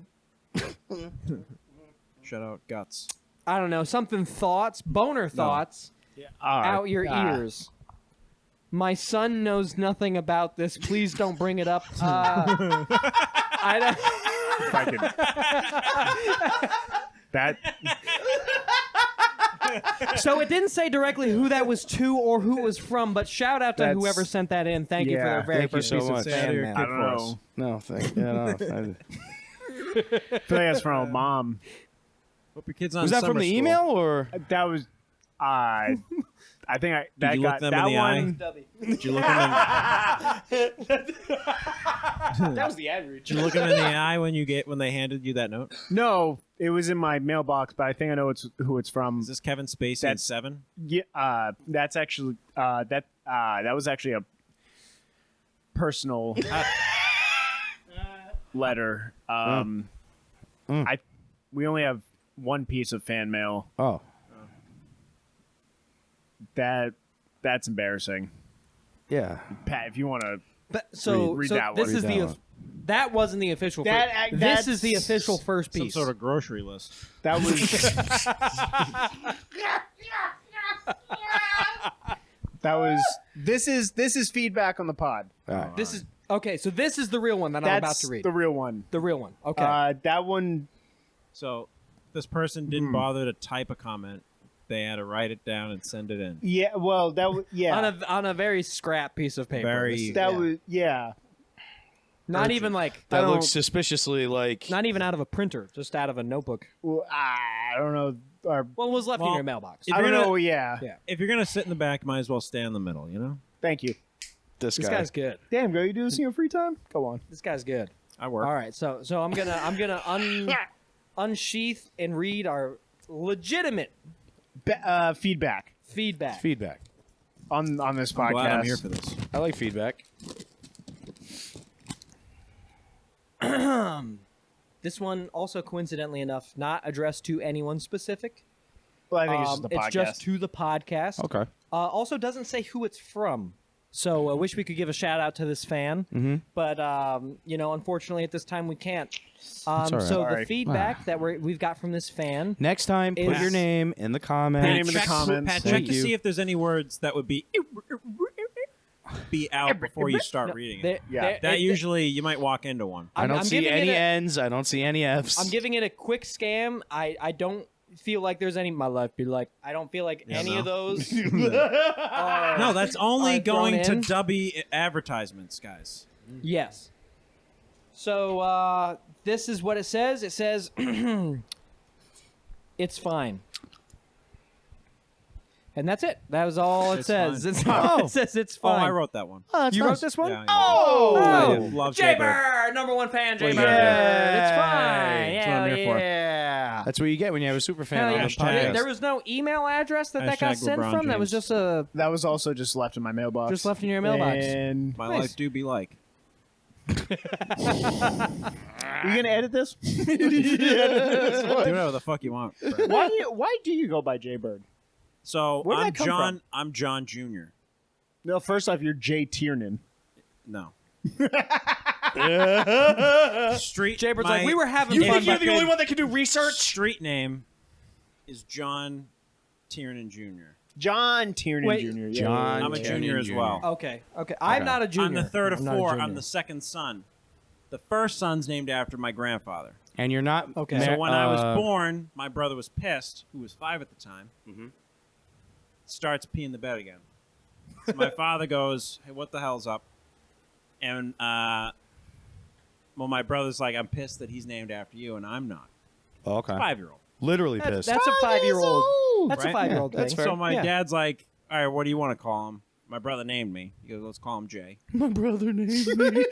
Shut out guts. I don't know, something thoughts, boner thoughts out your ears. My son knows nothing about this. Please don't bring it up. I don't. If I could. That. So it didn't say directly who that was to or who it was from, but shout out to That's- whoever sent that in. Thank you for Yeah, their very thank you first so piece much. of fan Yeah, mail. I don't know. No, thank you. No, I feel like that's from a mom. Hope your kid's on was that from summer the school. email or? That was. I think that you got look them that in the eye? one. Did you look him in, That was the average. did you look him in the eye when they handed you that note? No, it was in my mailbox, but I think I know who it's from. Is this Kevin Spacey in That's- 7? Yeah, that's actually that was actually a personal letter. We only have one piece of fan mail. Oh, That's embarrassing. yeah. Pat, if you want to, But so, Read so that this one. is Read the that one. that wasn't the official. That- this is the that's official first Some piece. sort of grocery list. that was that was. This is feedback on the pod. All right. This is okay. So this is the real one that I'm about That's to read. the real one. The real one. Okay. That one. So this person didn't bother to type a comment. They had to write it down and send it in. Yeah. Well, that was. Yeah. on a very scrap piece of paper. Very- This is- that yeah. was. Yeah. not even like That don't- looks suspiciously like. not even out of a printer, just out of a notebook. Well, I don't know. Or Well, it was left in Well, your mailbox. if I you're don't gonna- know. Yeah. Yeah. If you're gonna sit in the back, might as well stay in the middle. You know. Thank you. this This guy. guy's good. Damn, girl, you do this in your free time? Go on. This guy's good. I work. All right, so I'm gonna unsheath and read our legitimate Feedback feedback. Feedback. on this podcast. I'm glad I'm here for this. I like feedback. This one also coincidentally enough not addressed to anyone specific. Well, I think it's just the podcast. It's just to the podcast. Okay. Also doesn't say who it's from. So I wish we could give a shout out to this fan, but unfortunately at this time we can't. all right. So the Sorry. feedback that we've got from this fan. Next time, put Is- your name in the Name comments. in the comments. Pat, Thank check to you. see if there's any words that would be out before you start reading it. That usually you might walk into one. I don't I'm see giving any it a- N's. I don't see any F's. I'm giving it a quick scam. I don't feel like there's any. My life be like. I don't feel like any of those. are, No, that's only are thrown going to in. dubby advertisements, guys. Yes. So this is what it says. It says, "It's fine." And that's it. That was all it It's says. fine. It's it says it's Oh, fine. I wrote that one. You wrote this one? Yeah, Oh, I love Jay Jay Bird. Bird, number one fan, Jay What Bird. do you got? It's fine. That's what I'm here for. Yeah. That's what you get when you have a super fan Hell on yeah. the Hashtag- podcast. There was no email address that got Hashtag sent LeBron from. That was James. just That was also just left in my mailbox. just left in your mailbox. And My Nice. life do be like. you gonna edit this? Do whatever the fuck you want. bro. Why do you go by Jay Bird? So Where did I'm that come John. from? I'm John Jr. No, first off, you're Jay Tiernan. No. Street. Jay Bird's my like, we were having You fun. think you're but the only one that can do research? Street name is John Tiernan Jr. John Tiernan Wait. Jr. John I'm a Tiernan junior as Jr. well. Okay. I'm not a junior. I'm the third of I'm not a four. junior. I'm the second son. The first son's named after my grandfather. And you're not. Okay. So when I was born, my brother was pissed, who was 5 at the time, starts peeing the bed again. So my father goes, "Hey, what the hell's up?" And well, my brother's like, "I'm pissed that he's named after you, and I'm not." Oh, okay. 5-year-old. Literally pissed. That's a 5 years old. 5-year-old. That's a Right? 5-year-old Yeah, that's thing. fair. So my Yeah. dad's like, "All right, what do you want to call him?" My brother named me. He goes, "Let's call him Jay." My brother named me.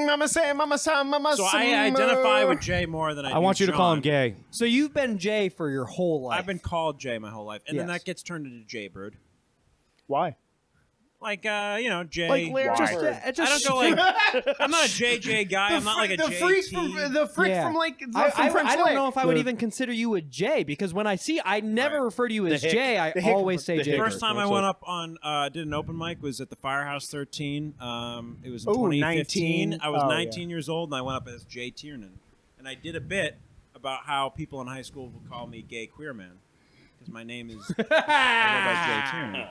Mama say, mama son, mama So son. I identify with Jay more than I I do want you to call him John. gay. So you've been Jay for your whole life. I've been called Jay my whole life, and then Yes. that gets turned into Jay Bird. Why? Like Jay. Like Larry just, Bird. I don't go like. I'm not a JJ guy. I'm not like a the JT. freak from the freak Yeah. from like I French don't Lick. know if I would even consider you a J because when I never refer to you as hick. Jay. I The hick- always say the Jay. hick. Bird. First time I went up on did an open mic was at the Firehouse 13. It was in Ooh, 2015. 19. I was Oh, 19 years old and I went up as Jay Tiernan, and I did a bit about how people in high school would call me gay queer man because my name is I go by Jay Tiernan.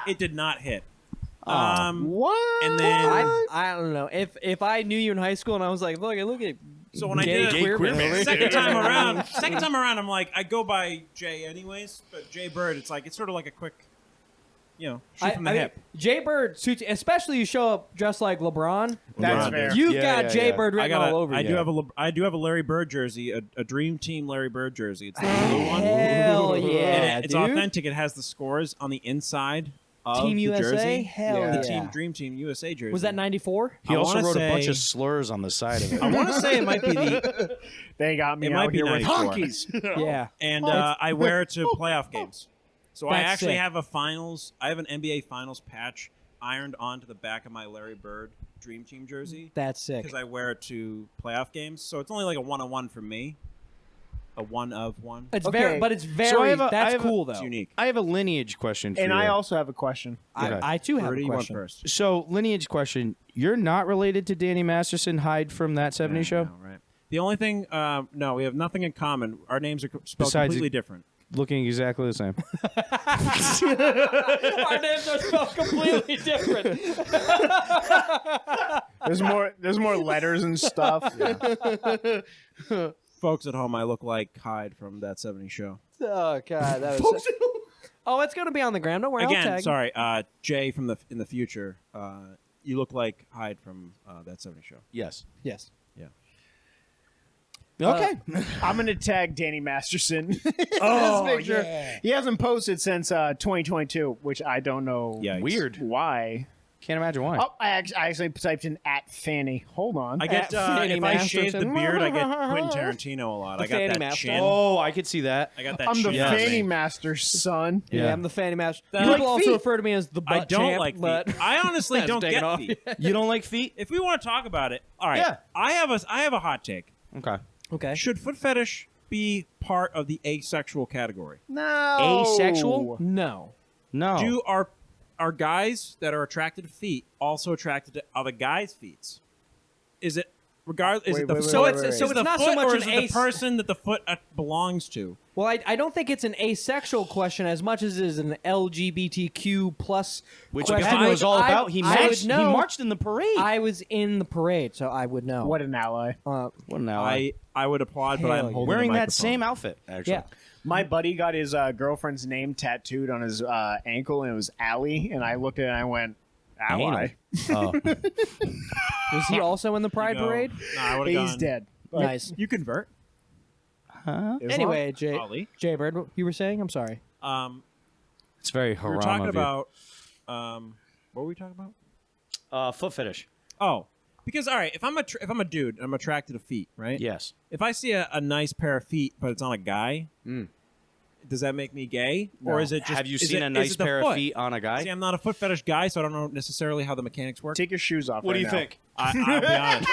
It did not hit. What? And then I don't know if I knew you in high school and I was like, look at so when I gay did it queer man. second time around, I'm like, I go by Jay anyways, but Jay Bird, it's sort of like a quick, shoot from the hip. Jay Bird suits, especially you show up dressed like LeBron. That's LeBron. fair. You've Yeah, got yeah, Jay yeah. Bird written all over you. I do have a Larry Bird jersey, a Dream Team Larry Bird jersey. It's the blue one. Hell And yeah, it's dude. authentic. It has the scores on the inside of Team the USA. jersey. Hell Yeah. yeah. The Dream Team USA jersey. Was that 94? He I also wanna wrote a bunch say- of slurs on the side of it. I want to say it might be the They got me It out might be here with 94. honkies. Yeah. and I wear it to playoff games. So I That's actually sick. have I have an NBA Finals patch ironed onto the back of my Larry Bird Dream Team jersey That's sick. because I wear it to playoff games. So it's only like a 1-on-1 for me. A 1-of-1. It's Okay. very, but it's very. So I have a- I that's have a- cool though. It's unique. I have a lineage question for And you. I also have a question. Okay. I too have Rudy, a you went question. first. So, lineage question. You're not related to Danny Masterson, Hyde from That 70 Show? No, right. The only thing, no, we have nothing in common. Our names are spelled Besides completely it- different. Looking exactly the same. Our names are spelled completely different. There's more letters and stuff. Folks at home, I look like Hyde from That 70 Show. Oh god, that was. Oh, it's gonna be on the gram. Don't worry. I'll Again, tag. sorry, Jay from in the future. You look like Hyde from That 70 Show. Yes. Yes. Okay. I'm gonna tag Danny Masterson. Oh, this picture. yeah. He hasn't posted since 2022, which I don't know Yikes. Weird. why. Can't imagine why. Oh, I actually typed in @Fanny. Hold on. I get Fanny if I shave the Masterson. beard, I get Quentin Tarantino a lot. The I got Fanny that Master. chin. Oh, I could see that. I got that I'm the chin. Yes. Fanny Master's son. Yeah, Yeah. I'm the Fanny Master. You People like also feet? refer to me as the butt I don't champ, like feet. but I honestly Hasn't don't taken get off feet. yet. You don't like feet? If we want to talk about it, all right. Yeah. I have a hot take. Okay. Okay. Should foot fetish be part of the asexual category? No. Asexual? No. No. Do are guys that are attracted to feet also attracted to other guys' feet? Is it regardless? Is Wait, it the wait, so wait, it's wait, wait. so It's it's the not foot, so much or an is it the person that the foot belongs to? Well, I don't think it's an asexual question as much as it is an LGBTQ plus Which question. Gavin knows all about. He I would marched. He know. marched in the parade. I was in the parade, so I would know. What an ally. What an ally. I would applaud, but Hell I'm yeah. holding Wearing the that microphone. same outfit, actually. Yeah. My buddy got his girlfriend's name tattooed on his ankle, and it was Allie. And I looked at it and I went, Ally. Oh. Was he also in the Pride Go. Parade? No, I would've He's gone. dead. Nice. You convert, Huh? Islam? Anyway, Ollie. Jay Bird, what you were saying? I'm sorry. It's very We haram were talking of you. about. What were we talking about? Foot fetish. Oh, because all right, if I'm a dude, I'm attracted to feet, right? Yes. If I see a nice pair of feet, but it's on a guy, does that make me gay, No. or is it just? Have you is seen it- a is nice it the pair of foot? feet on a guy? See, I'm not a foot fetish guy, so I don't know necessarily how the mechanics work. Take your shoes off. What do right you now. think? I'll be honest.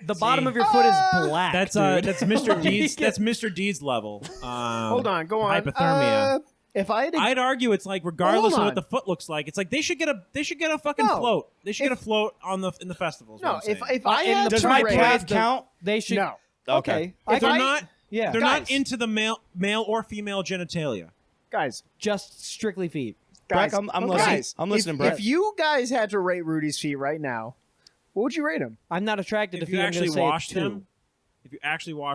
The bottom of your foot is black. That's dude. that's Mr. Deeds. That's Mr. Deeds level. Hold on, go on. Hypothermia. If I had to, I'd argue it's like regardless of hold what on. the foot looks like, it's like they should get a fucking No. float. They should get a float on in the festivals. no, what I'm if saying. I in had the Does to my rate- calf count? They should. No. Okay. if they're I- not Yeah. they're Guys. not into the male or female genitalia. guys, Just strictly feet. guys, I'm okay. listening. Guys, I'm listening, if, Brett. If you guys had to rate Rudy's feet right now, what would you rate him? I'm not attracted to If feet. you I'm gonna actually say washed 2.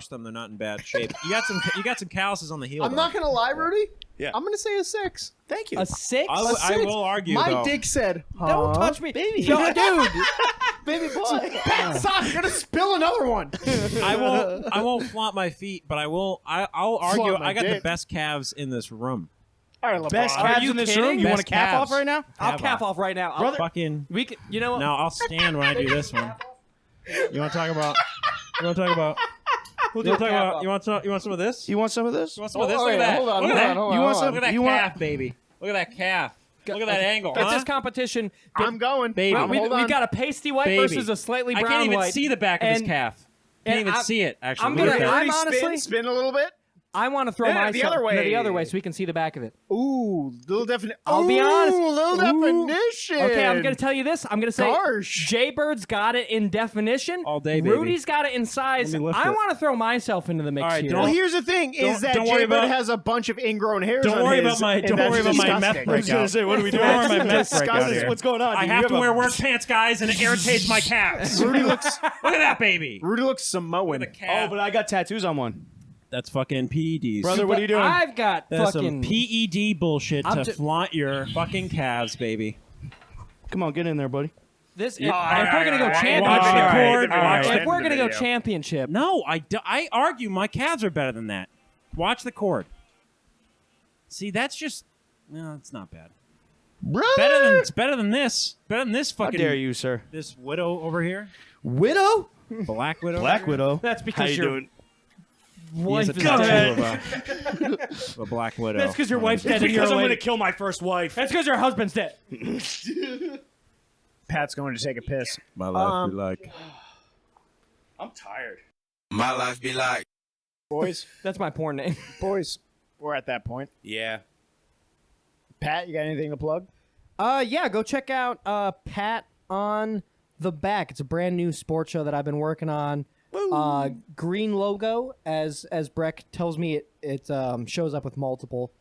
them, they're not in bad shape. You got some calluses on the heel. I'm though. not gonna lie, Rudy. Yeah. I'm gonna say a 6. Thank you. A 6? I six. will argue. My though. dick said, Don't "Huh?" touch me, baby. No, dude. Baby boy. Pat, stop! You're gonna spill another one. I won't flaunt my feet, but I'll argue. Flaunt my I got the dick. best calves in this room. All right, LeBron. Best Are calves you in this kidding? room? You want a Best calf calves. off right now? I'll Calf calf off right now. I'll- Fucking We could, you know what? no, I'll stand when I do this one. You want to talk about? You want to talk about? We'll You want do to a talk calf about? off. You want some of this? You want some of this? You want some of this? Oh, Look at yeah, that. hold on, Look hold at on, that. hold You on, want hold some? on. Look at that You want? calf, baby. Look at that calf. Look at that angle, It's huh? this competition. I'm going, Baby. Hold We on. got a pasty white Baby. versus a slightly I brown can't even white. see the back of his And- calf. and Can't even I'm- see it. Actually, I'm Look gonna- at that. I'm Rudy, honestly- spin a little bit. I want to throw Yeah, myself the other way. No, the other way so we can see the back of it. Ooh, little definition. I'll be honest. Little definition. Okay, I'm gonna tell you this. I'm gonna say Gosh. Jay Bird's got it in definition. All day, baby. Rudy's got it in size. Let me lift I it. want to throw myself into the mix All right, here. don't- Well, here's the thing: is that don't worry Jay Bird about- has a bunch of ingrown hairs. Don't on worry his, about my- and don't that's worry about my disgusting. meth I was breakout. gonna say, what are we doing? Don't worry about my meth Disgusting. breakout here. What's going on? I dude? have You to wear work pants, guys, and it irritates my calves. Rudy looks. Look at that baby. Rudy looks Samoan. Look at the calf. Oh, but I got tattoos on one. That's fucking PEDs. Brother, what are you doing? I've got That's fucking. some PED bullshit I'm to ju- flaunt your fucking calves, baby. Come on, get in there, buddy. This. If all right, we're gonna go all right. championship, Watch the All right, cord. all right. Watch if we're gonna go Video. championship, No, I argue my calves are better than that. Watch the cord. See, that's just no, it's not bad. It's better than this. Better than this How fucking dare you, sir? this widow over here. Widow? Black widow. Black Widow. that's How because you your doing? wife is He has a dead. tattoo of a black widow. That's because your wife's dead. and you're Because a I'm lady. gonna kill my first wife. That's because your husband's dead. Pat's going to take a piss. My life be like. I'm tired. My life be like. Boys, That's my porn name. boys, we're at that point. Yeah. Pat, you got anything to plug? Yeah, go check out Pat on the Back. It's a brand new sports show that I've been working on. Green logo, as Breck tells me, it shows up with multiple.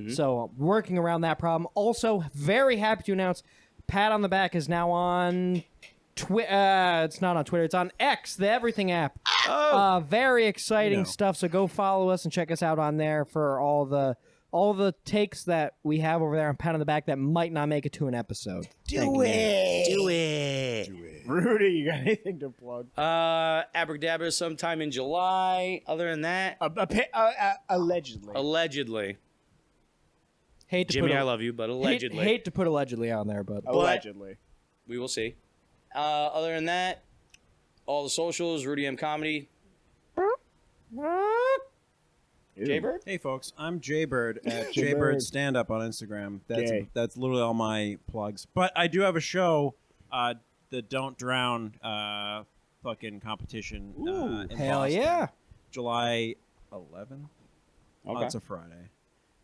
So working around that problem. Also, very happy to announce Pat on the Back is now on it's not on Twitter. It's on X, the everything app. Very exciting stuff. So go follow us and check us out on there for all the takes that we have over there on Pat on the Back that might not make it to an episode. Do it. Rudy, you got anything to plug? Abracadabra sometime in July. Other than that, Allegedly. allegedly. Hate to Jimmy, put I love you, but allegedly. hate to put allegedly on there, but Allegedly. We will see. Other than that, all the socials, Rudy M Comedy. Jaybird? Hey folks, I'm Jaybird at Jaybird. Jaybird Stand Up on Instagram. Gay. That's literally all my plugs. But I do have a show, the Don't Drown fucking competition. In hell Boston, yeah. July 11th. Okay. Oh, it's a Friday.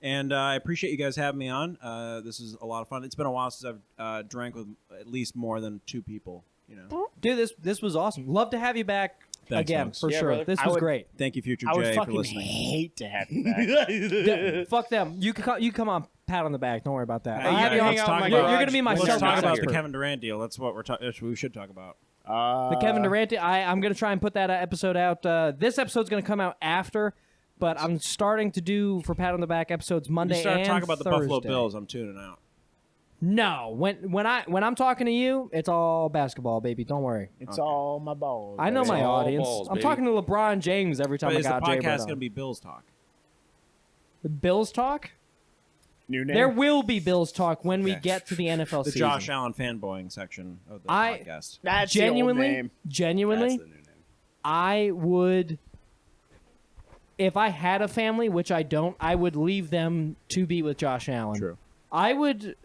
And I appreciate you guys having me on. This is a lot of fun. It's been a while since I've drank with at least more than 2 people. You know. Dude, this was awesome. Love to have you back Thanks, again folks. for Yeah, sure. brother. This I was would- great. Thank you, Future I would Jay, for fucking listening. hate to have you back. Fuck them. You come on, pat on the back. Don't worry about that. Hey, I'll have yeah, you on. let's talk You're, about- you're gonna be my Let's Celtics talk about expert. the Kevin Durant deal. That's what we should talk about. The Kevin Durant. I'm gonna try and put that episode out. This episode's gonna come out after, but I'm starting to do for pat on the back episodes Monday You start and talking about the Buffalo Thursday. Bills. I'm tuning out. No, when I'm talking to you, it's all basketball, baby. Don't worry. It's all my balls. I know baby. my all audience. balls, I'm baby. talking to LeBron James every time But I is the got Jay podcast Bird going to on. be Bills talk? Bills talk? New name. There will be Bills talk when we Okay. get to the NFL The season. Josh Allen fanboying section of the podcast. That's the old genuinely, name. genuinely, That's the new name. I would, if I had a family, which I don't, I would leave them to be with Josh Allen. True. I would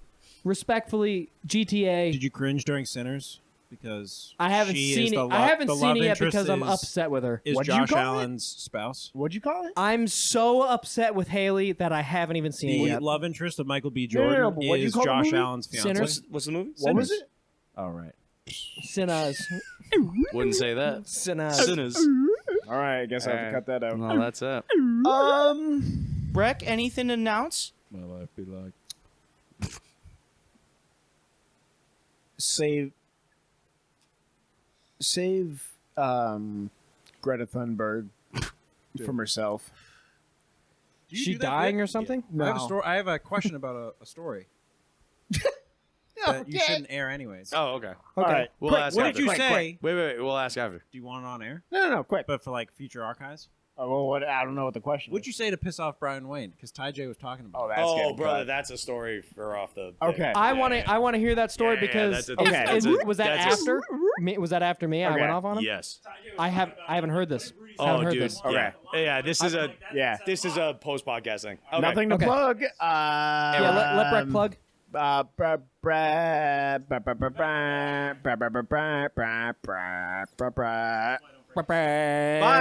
respectfully GTA. Did you cringe during Sinners? Because I haven't she is seen it. the I haven't the seen love it yet interest because I'm is- upset with her. Is What'd you Josh call it? Allen's spouse? What'd you call it? I'm so upset with Haley that I haven't even seen it The yet. love interest of Michael B. No, no, Jordan no, but what'd you is call the Josh movie? Allen's fiance. Sinners? What's the movie? What was it? Oh, right. Sinners. Wouldn't say that. Sinners. Sinners. All right, I guess I have to cut that out. Well, that's it. Breck, anything to announce? My life be like. Save Greta Thunberg from herself. Do you She do that dying bit? or something? I have a No. story. I have a question about a story that you shouldn't air anyways. Oh, okay. All right. We'll Quick, ask what after. did you quick, say? Wait. We'll ask after. Do you want it on air? No, quick. But for like future archives? Oh, well, what? I don't know what the question What'd is. you say to piss off Brian Wayne? Because Ty J was talking about. Oh, it. that's getting brother, cut. that's a story for off the. Okay. I want to hear that story Yeah, because that's a- Okay. was that that's a- after? Was that after me? I Okay. went off on him. Yes. I haven't heard this. I Oh, haven't heard dude. this. Yeah. Yeah. This is a. Yeah. This is a post podcast thing. Okay. Nothing to Okay. plug. Yeah, let Breck plug. Bye.